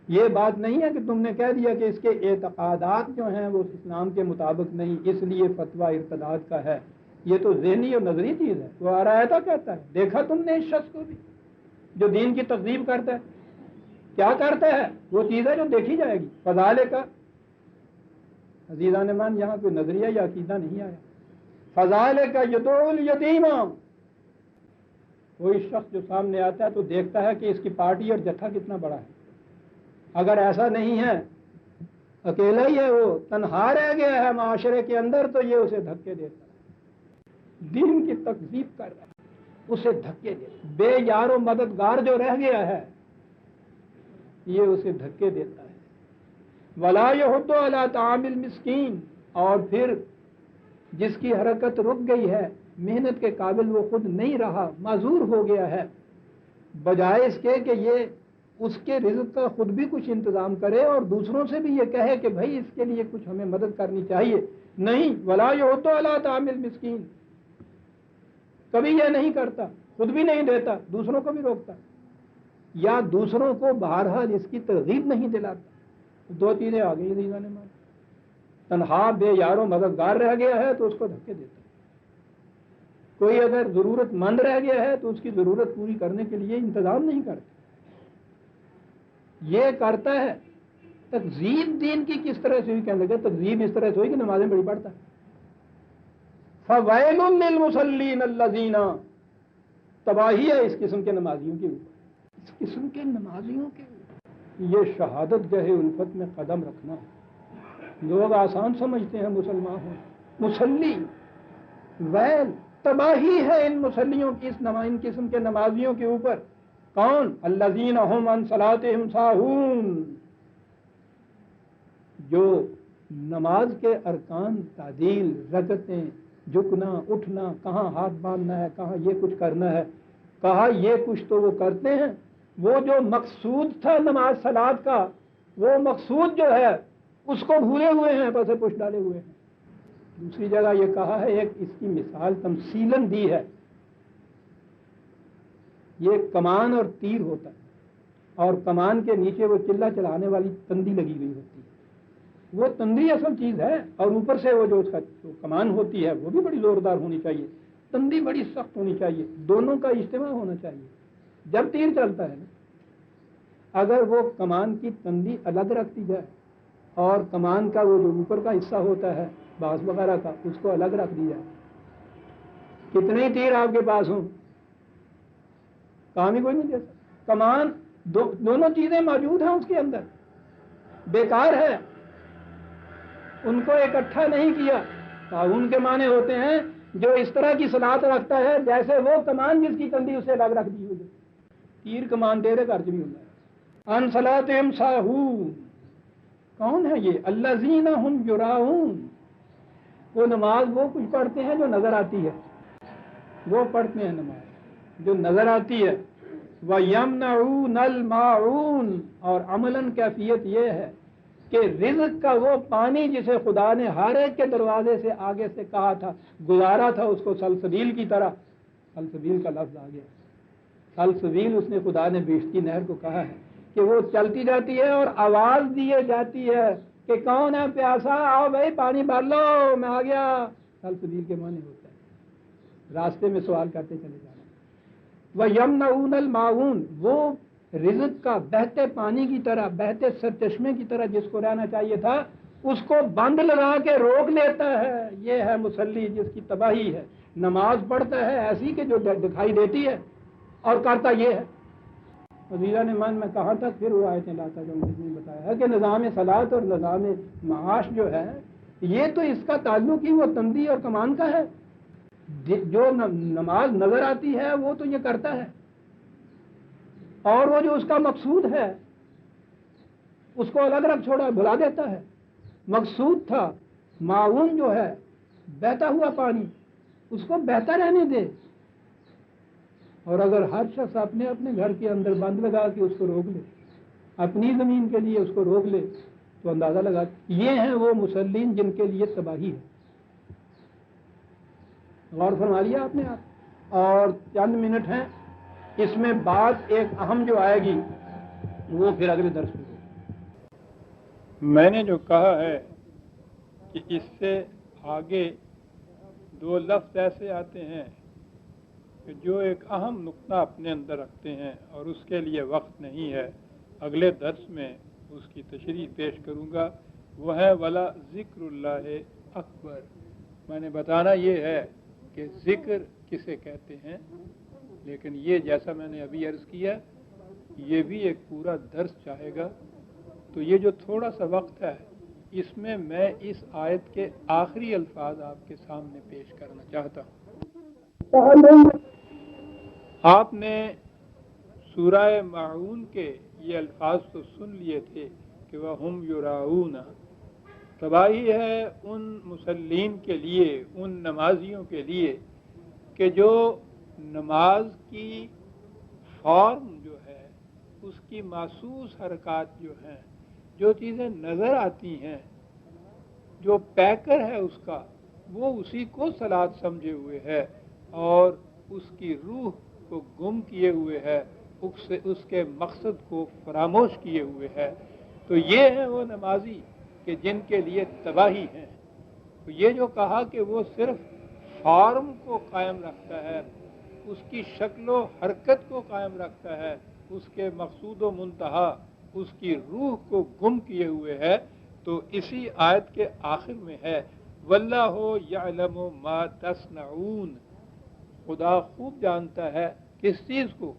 یہ بات نہیں ہے کہ تم نے کہہ دیا کہ اس کے اعتقادات جو ہیں وہ اسلام کے مطابق نہیں اس لیے فتویٰ ارتداد کا ہے. یہ تو ذہنی اور نظری چیز ہے. وہ آ رہا کہتا ہے دیکھا تم نے اس شخص کو بھی جو دین کی تکذیب کرتا ہے. کیا کرتا ہے وہ چیز ہے جو دیکھی جائے گی. فضالے کا عزیزان مان یہاں کوئی نظریہ یا عقیدہ نہیں آیا. فضالے کا یدعو الیتیم، کوئی شخص جو سامنے آتا ہے تو دیکھتا ہے کہ اس کی پارٹی اور جتھا کتنا بڑا ہے. اگر ایسا نہیں ہے، اکیلا ہی ہے، وہ تنہا رہ گیا ہے معاشرے کے اندر، تو یہ اسے دھکے دیتا ہے. دین کی تکذیب کر رہا ہے، اسے دھکے دیتا ہے. بے یار و مددگار جو رہ گیا ہے یہ اسے دھکے دیتا ہے. ولا یحض علی طعام المسکین، اور پھر جس کی حرکت رک گئی ہے، محنت کے قابل وہ خود نہیں رہا، معذور ہو گیا ہے، بجائے اس کے کہ یہ اس کے رزق کا خود بھی کچھ انتظام کرے اور دوسروں سے بھی یہ کہے کہ بھائی اس کے لیے کچھ ہمیں مدد کرنی چاہیے، نہیں. ولا یحض علی طعام المسکین، کبھی یہ نہیں کرتا، خود بھی نہیں دیتا، دوسروں کو بھی روکتا، یا دوسروں کو بہرحال اس کی ترغیب نہیں دلاتا. دو چیزیں آ گئی عزیزان مان. تنہا بے یار و مددگار رہ گیا ہے تو اس کو دھکے دیتا ہے. کوئی اگر ضرورت مند رہ گیا ہے تو اس کی ضرورت پوری کرنے کے لیے انتظام نہیں کرتا. یہ کرتا ہے. تکذیب دین کی کس طرح سے ہوئی؟ کہنے لگا تکذیب اس طرح سے ہوئی کہ نمازیں بڑی پڑھتا ہے. فویل للمصلین الذین، تباہی ہے اس قسم کے نمازیوں کے اوپر، اس قسم کے نمازیوں کے اوپر. یہ شہادت گاہ الفت میں قدم رکھنا ہے. لوگ آسان سمجھتے ہیں مسلمان ہوں، مصلی. ویل، تباہی ہے ان مسلیوں کی، ان قسم کے نمازیوں کے اوپر. کون؟ الذین هم عن صلاتهم ساہون، جو نماز کے ارکان، تعدیل، رکعتیں، جھکنا اٹھنا، کہاں ہاتھ باندھنا ہے، کہاں یہ کچھ کرنا ہے، کہا یہ کچھ تو وہ کرتے ہیں. وہ جو مقصود تھا نماز صلات کا، وہ مقصود جو ہے اس کو بھولے ہوئے ہیں، پسے پش ڈالے ہوئے ہیں. دوسری جگہ یہ کہا ہے، ایک اس کی مثال تمثیلاً دی ہے. یہ کمان اور تیر ہوتا ہے، اور کمان کے نیچے وہ چلہ چلانے والی تندی لگی ہوئی ہوتی ہے. وہ تندی اصل چیز ہے، اور اوپر سے وہ جو اس کا کمان ہوتی ہے وہ بھی بڑی زوردار ہونی چاہیے، تندی بڑی سخت ہونی چاہیے، دونوں کا اجتماع ہونا چاہیے جب تیر چلتا ہے نا. اگر وہ کمان کی تندی الگ رکھ دی جائے اور کمان کا وہ جو اوپر کا حصہ ہوتا ہے باز وغیرہ کا، اس کو الگ رکھ دی جائے، کتنے تیر آپ کے پاس ہوں کام ہی کوئی نہیں دے سکتا. کمان دونوں چیزیں موجود ہیں اس کے اندر، بیکار ہے. ان کو اکٹھا نہیں کیا. تعاون کے معنی ہوتے ہیں جو اس طرح کی صلاحیت رکھتا ہے جیسے وہ کمان جس کی تندی اسے الگ رکھ دی ہوئی. تیر کمان تیرے گھر بھی ہوتا ہے. ان صلاتہم ساہون، کون ہے یہ؟ الذین ہم یراؤن، وہ نماز وہ کچھ پڑھتے ہیں جو نظر آتی ہے، وہ پڑھتے ہیں نماز جو نظر آتی ہے. وَيَمْنَعُونَ الْمَاعُونَ، اور عملاً کیفیت یہ ہے کہ رزق کا وہ پانی جسے خدا نے ہر ایک کے دروازے سے آگے سے کہا تھا، گزارا تھا اس کو سلسبیل کی طرح. سلسبیل کا لفظ آ گیا. سلسبیل اس نے خدا نے بیشتی نہر کو کہا ہے کہ وہ چلتی جاتی ہے اور آواز دیے جاتی ہے کہ کون ہے پیاسا، آؤ بھائی پانی بھر لو، میں آ گیا. سلسبیل کے معنی ہوتا ہے راستے میں سوال کرتے چلے جانا. وَيَمْنَعُونَ الْمَاعُونَ، وہ رزق کا بہتے پانی کی طرح، بہتے سرچشمے کی طرح جس کو رہنا چاہیے تھا، اس کو بند لگا کے روک لیتا ہے. یہ ہے مصلی جس کی تباہی ہے. نماز پڑھتا ہے ایسی کہ جو دکھائی دیتی ہے اور کرتا یہ ہے. عزیزان ایمان میں کہاں تک پھر وہ آیتیں لاتا جو مجھے نے بتایا ہے کہ نظام صلاۃ اور نظام معاش جو ہے یہ تو اس کا تعلق ہی وہ تندی اور کمان کا ہے. جو نماز نظر آتی ہے وہ تو یہ کرتا ہے، اور وہ جو اس کا مقصود ہے اس کو الگ رکھ چھوڑا، بھلا دیتا ہے. مقصود تھا معاون جو ہے بہتا ہوا پانی، اس کو بہتا رہنے دے. اور اگر ہر شخص اپنے اپنے گھر کے اندر بند لگا کے اس کو روک لے، اپنی زمین کے لیے اس کو روک لے، تو اندازہ لگا. یہ ہیں وہ مسلین جن کے لیے تباہی ہے. غور فرما لیا آپ نے. آپ اور چند منٹ ہیں، اس میں بات ایک اہم جو آئے گی وہ پھر اگلے درس میں. میں نے جو کہا ہے کہ اس سے آگے دو لفظ ایسے آتے ہیں کہ جو ایک اہم نقطہ اپنے اندر رکھتے ہیں اور اس کے لیے وقت نہیں ہے. اگلے درس میں اس کی تشریح پیش کروں گا، وہ ہے ولا ذکر اللہ اکبر۔ میں نے بتانا یہ ہے کہ ذکر کسے کہتے ہیں، لیکن یہ جیسا میں نے ابھی عرض کیا یہ بھی ایک پورا درس چاہے گا، تو یہ جو تھوڑا سا وقت ہے اس میں اس آیت کے آخری الفاظ آپ کے سامنے پیش کرنا چاہتا ہوں۔ آپ نے سورہ معون کے یہ الفاظ تو سن لیے تھے کہ وَهُمْ يُرَاؤُونَ، تباہی ہے ان مسلین کے لیے، ان نمازیوں کے لیے کہ جو نماز کی فارم جو ہے، اس کی محسوس حرکات جو ہیں، جو چیزیں نظر آتی ہیں، جو پیکر ہے اس کا، وہ اسی کو صلاۃ سمجھے ہوئے ہے اور اس کی روح کو گم کیے ہوئے ہے، اس کے مقصد کو فراموش کیے ہوئے ہے۔ تو یہ ہے وہ نمازی کہ جن کے لیے تباہی ہے۔ تو یہ جو کہا کہ وہ صرف فارم کو قائم رکھتا ہے، اس کی شکل و حرکت کو قائم رکھتا ہے، اس کے مقصود و منتہا، اس کی روح کو گم کیے ہوئے ہے، تو اسی آیت کے آخر میں ہے واللہ یعلم ما تصنعون، خدا خوب جانتا ہے کس چیز کو،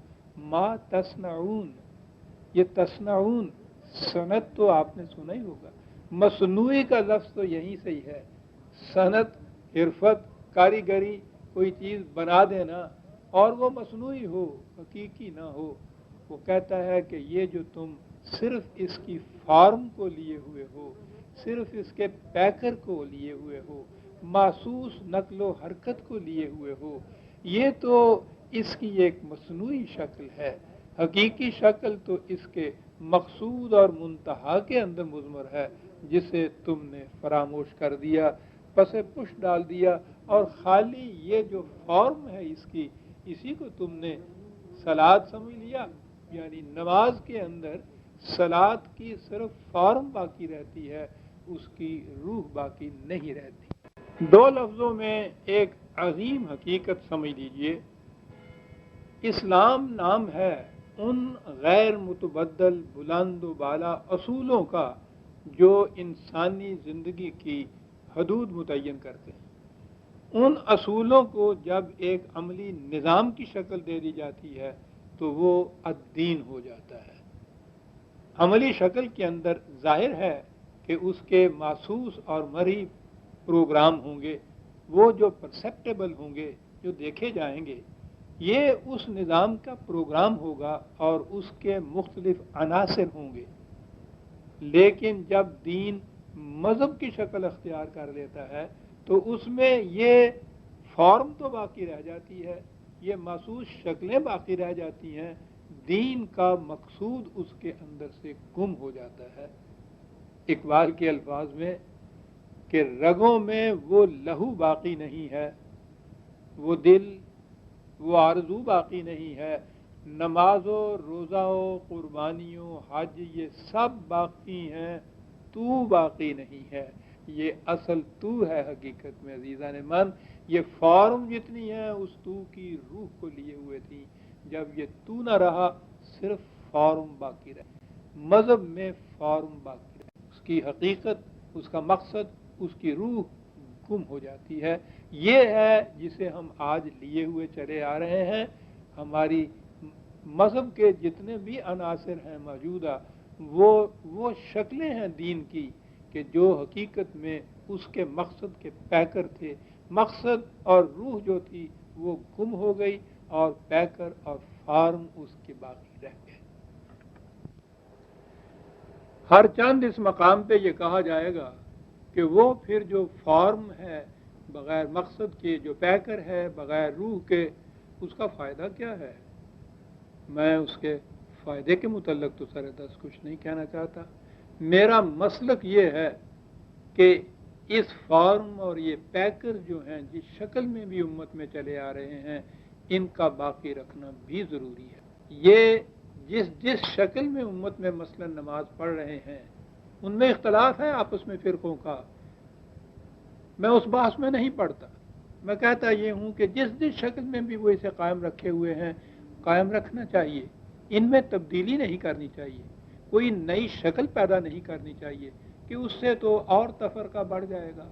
ما تصنعون۔ یہ تصنعون صنعت تو آپ نے سنا ہی ہوگا، مصنوعی کا لفظ تو یہیں سے ہی ہے، صنعت، حرفت، کاریگری، کوئی چیز بنا دینا اور وہ مصنوعی ہو، حقیقی نہ ہو۔ وہ کہتا ہے کہ یہ جو تم صرف اس کی فارم کو لیے ہوئے ہو، صرف اس کے پیکر کو لیے ہوئے ہو، محسوس نقل و حرکت کو لیے ہوئے ہو، یہ تو اس کی ایک مصنوعی شکل ہے، حقیقی شکل تو اس کے مقصود اور منتہا کے اندر مضمر ہے، جسے تم نے فراموش کر دیا، پس پش ڈال دیا، اور خالی یہ جو فارم ہے اس کی، اسی کو تم نے صلاۃ سمجھ لیا۔ یعنی نماز کے اندر صلاۃ کی صرف فارم باقی رہتی ہے، اس کی روح باقی نہیں رہتی۔ دو لفظوں میں ایک عظیم حقیقت سمجھ لیجئے، اسلام نام ہے ان غیر متبدل بلند و بالا اصولوں کا جو انسانی زندگی کی حدود متعین کرتے ہیں۔ ان اصولوں کو جب ایک عملی نظام کی شکل دے دی جاتی ہے تو وہ الدین ہو جاتا ہے۔ عملی شکل کے اندر ظاہر ہے کہ اس کے محسوس اور مرئی پروگرام ہوں گے، وہ جو پرسیپٹیبل ہوں گے، جو دیکھے جائیں گے، یہ اس نظام کا پروگرام ہوگا اور اس کے مختلف عناصر ہوں گے۔ لیکن جب دین مذہب کی شکل اختیار کر لیتا ہے تو اس میں یہ فارم تو باقی رہ جاتی ہے، یہ محسوس شکلیں باقی رہ جاتی ہیں، دین کا مقصود اس کے اندر سے گم ہو جاتا ہے۔ اقبال کے الفاظ میں کہ رگوں میں وہ لہو باقی نہیں ہے، وہ دل، وہ آرزو باقی نہیں ہے، نماز و روزہ و قربانیوں حج یہ سب باقی ہیں، تو باقی نہیں ہے۔ یہ اصل تو ہے حقیقت میں عزیزان من، یہ فارم جتنی ہے اس تو کی روح کو لیے ہوئے تھی، جب یہ تو نہ رہا صرف فارم باقی رہے۔ مذہب میں فارم باقی رہے، اس کی حقیقت، اس کا مقصد، اس کی روح گم ہو جاتی ہے۔ یہ ہے جسے ہم آج لیے ہوئے چلے آ رہے ہیں۔ ہماری مذہب کے جتنے بھی عناصر ہیں موجودہ، وہ شکلیں ہیں دین کی کہ جو حقیقت میں اس کے مقصد کے پیکر تھے۔ مقصد اور روح جو تھی وہ گم ہو گئی اور پیکر اور فارم اس کے باقی رہ گئے۔ ہر چند اس مقام پہ یہ کہا جائے گا کہ وہ پھر جو فارم ہے بغیر مقصد کے، جو پیکر ہے بغیر روح کے، اس کا فائدہ کیا ہے؟ میں اس کے فائدے کے متعلق تو سر دست کچھ نہیں کہنا چاہتا۔ میرا مسلک یہ ہے کہ اس فارم اور یہ پیکر جو ہیں جس شکل میں بھی امت میں چلے آ رہے ہیں، ان کا باقی رکھنا بھی ضروری ہے۔ یہ جس شکل میں امت میں مثلا نماز پڑھ رہے ہیں، ان میں اختلاف ہے آپس میں فرقوں کا، میں اس بحث میں نہیں پڑھتا۔ میں کہتا یہ ہوں کہ جس شکل میں بھی وہ اسے قائم رکھے ہوئے ہیں، قائم رکھنا چاہیے، ان میں تبدیلی نہیں کرنی چاہیے۔ کوئی نئی شکل پیدا نہیں کرنی چاہیے کہ اس سے تو اور تفرقہ بڑھ جائے گا۔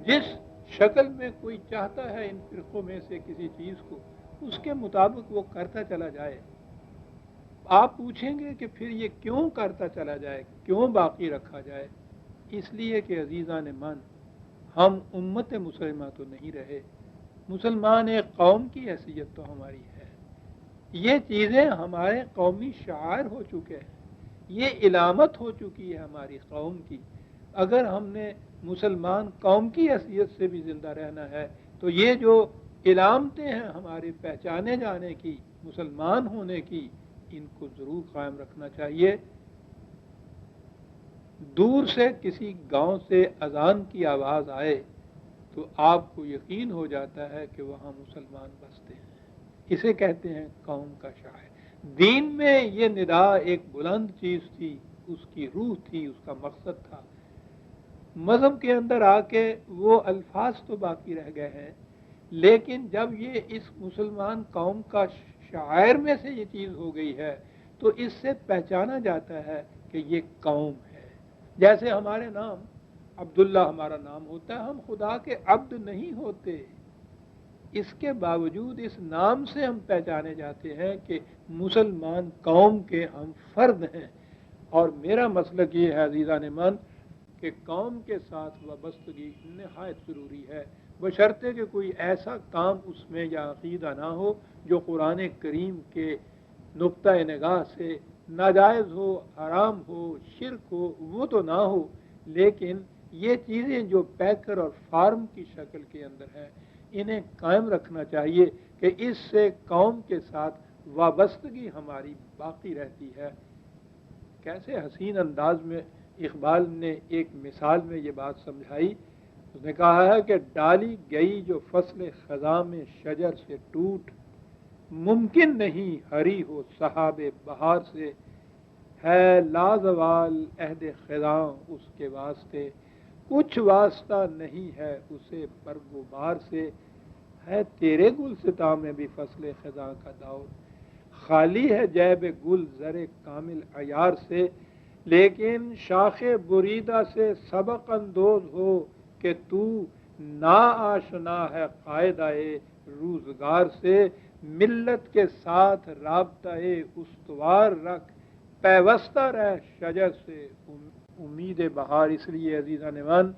جس شکل میں کوئی چاہتا ہے ان فرقوں میں سے کسی چیز کو، اس کے مطابق وہ کرتا چلا جائے۔ آپ پوچھیں گے کہ پھر یہ کیوں کرتا چلا جائے، کیوں باقی رکھا جائے؟ اس لیے کہ عزیزان من، ہم امت مسلمہ تو نہیں رہے، مسلمان ایک قوم کی حیثیت تو ہماری ہے۔ یہ چیزیں ہمارے قومی شعائر ہو چکے ہیں، یہ علامت ہو چکی ہے ہماری قوم کی۔ اگر ہم نے مسلمان قوم کی حیثیت سے بھی زندہ رہنا ہے تو یہ جو علامتیں ہیں ہمارے پہچانے جانے کی، مسلمان ہونے کی، ان کو ضرور قائم رکھنا چاہیے۔ دور سے کسی گاؤں سے اذان کی آواز آئے تو آپ کو یقین ہو جاتا ہے کہ وہاں مسلمان بستے ہیں۔ اسے کہتے ہیں قوم کا شاعر۔ دین میں یہ ندا ایک بلند چیز تھی، اس کی روح تھی، اس کا مقصد تھا۔ مذہب کے اندر آ کے وہ الفاظ تو باقی رہ گئے ہیں، لیکن جب یہ اس مسلمان قوم کا شاعر میں سے یہ چیز ہو گئی ہے تو اس سے پہچانا جاتا ہے کہ یہ قوم ہے۔ جیسے ہمارے نام عبداللہ ہمارا نام ہوتا ہے، ہم خدا کے عبد نہیں ہوتے، اس کے باوجود اس نام سے ہم پہچانے جاتے ہیں کہ مسلمان قوم کے ہم فرد ہیں۔ اور میرا مسلک یہ ہے عزیزان من کہ قوم کے ساتھ وابستگی نہایت ضروری ہے، بشرطے کہ کوئی ایسا کام اس میں یا عقیدہ نہ ہو جو قرآن کریم کے نقطۂ نگاہ سے ناجائز ہو، حرام ہو، شرک ہو، وہ تو نہ ہو، لیکن یہ چیزیں جو پیکر اور فارم کی شکل کے اندر ہیں انہیں قائم رکھنا چاہیے کہ اس سے قوم کے ساتھ وابستگی ہماری باقی رہتی ہے۔ کیسے حسین انداز میں اقبال نے ایک مثال میں یہ بات سمجھائی، اس نے کہا ہے کہ ڈالی گئی جو فصل خزاں میں شجر سے ٹوٹ، ممکن نہیں ہری ہو صحاب بہار سے، ہے لازوال عہد خزاں اس کے واسطے، کچھ واسطہ نہیں ہے اسے برگ و بار سے، ہے تیرے گلستاں میں بھی فصل خزاں کا دور، خالی ہے جیب گل زر کامل عیار سے، لیکن شاخ بریدہ سے سبق اندوز ہو کہ تو نا آشنا ہے قاعدہ روزگار سے، ملت کے ساتھ رابطہ استوار رکھ، پیوستہ رہ شجر سے امید بہار۔ اس لیے عزیزان من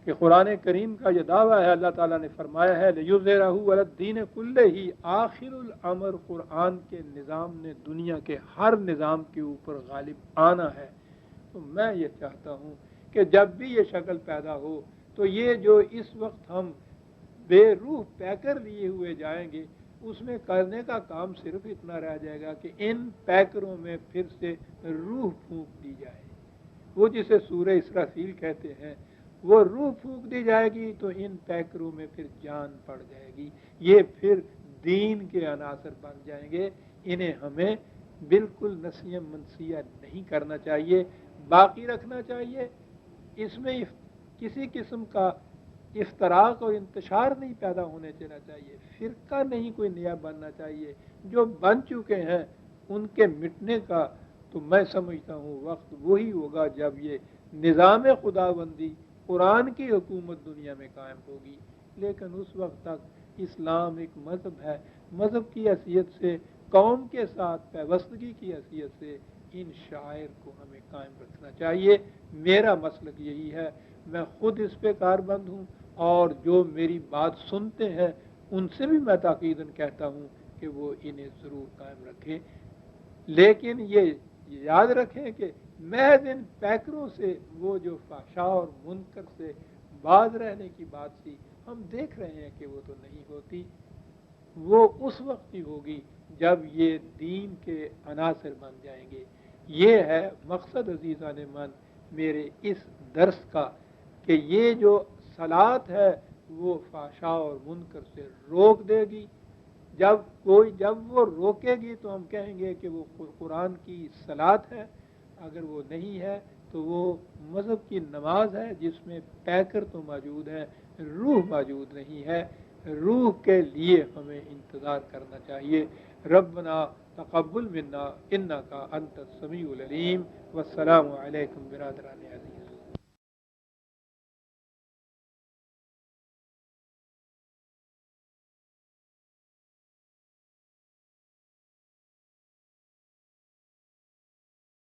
کہ قرآن کریم کا یہ دعویٰ ہے، اللہ تعالیٰ نے فرمایا ہے لِیُظْہِرَهُ عَلَى الدِّینِ کُلِّهِ، آخر الامر قرآن کے نظام نے دنیا کے ہر نظام کے اوپر غالب آنا ہے۔ تو میں یہ چاہتا ہوں کہ جب بھی یہ شکل پیدا ہو تو یہ جو اس وقت ہم بے روح پیکر لیے ہوئے جائیں گے، اس میں کرنے کا کام صرف اتنا رہ جائے گا کہ ان پیکروں میں پھر سے روح پھونک دی جائے، وہ جسے سورہ اسرافیل کہتے ہیں، وہ روح پھونک دی جائے گی تو ان پیکروں میں پھر جان پڑ جائے گی، یہ پھر دین کے عناصر بن جائیں گے۔ انہیں ہمیں بالکل نسیہ منسیہ نہیں کرنا چاہیے، باقی رکھنا چاہیے۔ اس میں کسی قسم کا افتراق اور انتشار نہیں پیدا ہونے دینا چاہیے، فرقہ نہیں کوئی نیا بننا چاہیے۔ جو بن چکے ہیں ان کے مٹنے کا تو میں سمجھتا ہوں وقت وہی ہوگا جب یہ نظام خداوندی قرآن کی حکومت دنیا میں قائم ہوگی، لیکن اس وقت تک اسلام ایک مذہب ہے، مذہب کی حیثیت سے، قوم کے ساتھ پیوستگی کی حیثیت سے ان شعائر کو ہمیں قائم رکھنا چاہیے۔ میرا مسلک یہی ہے، میں خود اس پہ کاربند ہوں اور جو میری بات سنتے ہیں ان سے بھی میں تاکیداً کہتا ہوں کہ وہ انہیں ضرور قائم رکھیں، لیکن یہ یاد رکھیں کہ محض ان پیکروں سے، وہ جو فحشاء اور منکر سے باز رہنے کی بات تھی، ہم دیکھ رہے ہیں کہ وہ تو نہیں ہوتی، وہ اس وقت ہی ہوگی جب یہ دین کے عناصر بن جائیں گے۔ یہ ہے مقصد عزیزان من میرے اس درس کا کہ یہ جو صلات ہے وہ فحشاء اور منکر سے روک دے گی۔ جب وہ روکے گی تو ہم کہیں گے کہ وہ قرآن کی صلات ہے، اگر وہ نہیں ہے تو وہ مذہب کی نماز ہے جس میں پیکر تو موجود ہے، روح موجود نہیں ہے۔ روح کے لیے ہمیں انتظار کرنا چاہیے۔ ربنا تقبل منا انک انت السمیع العلیم والسلام علیکم برادران عزیز.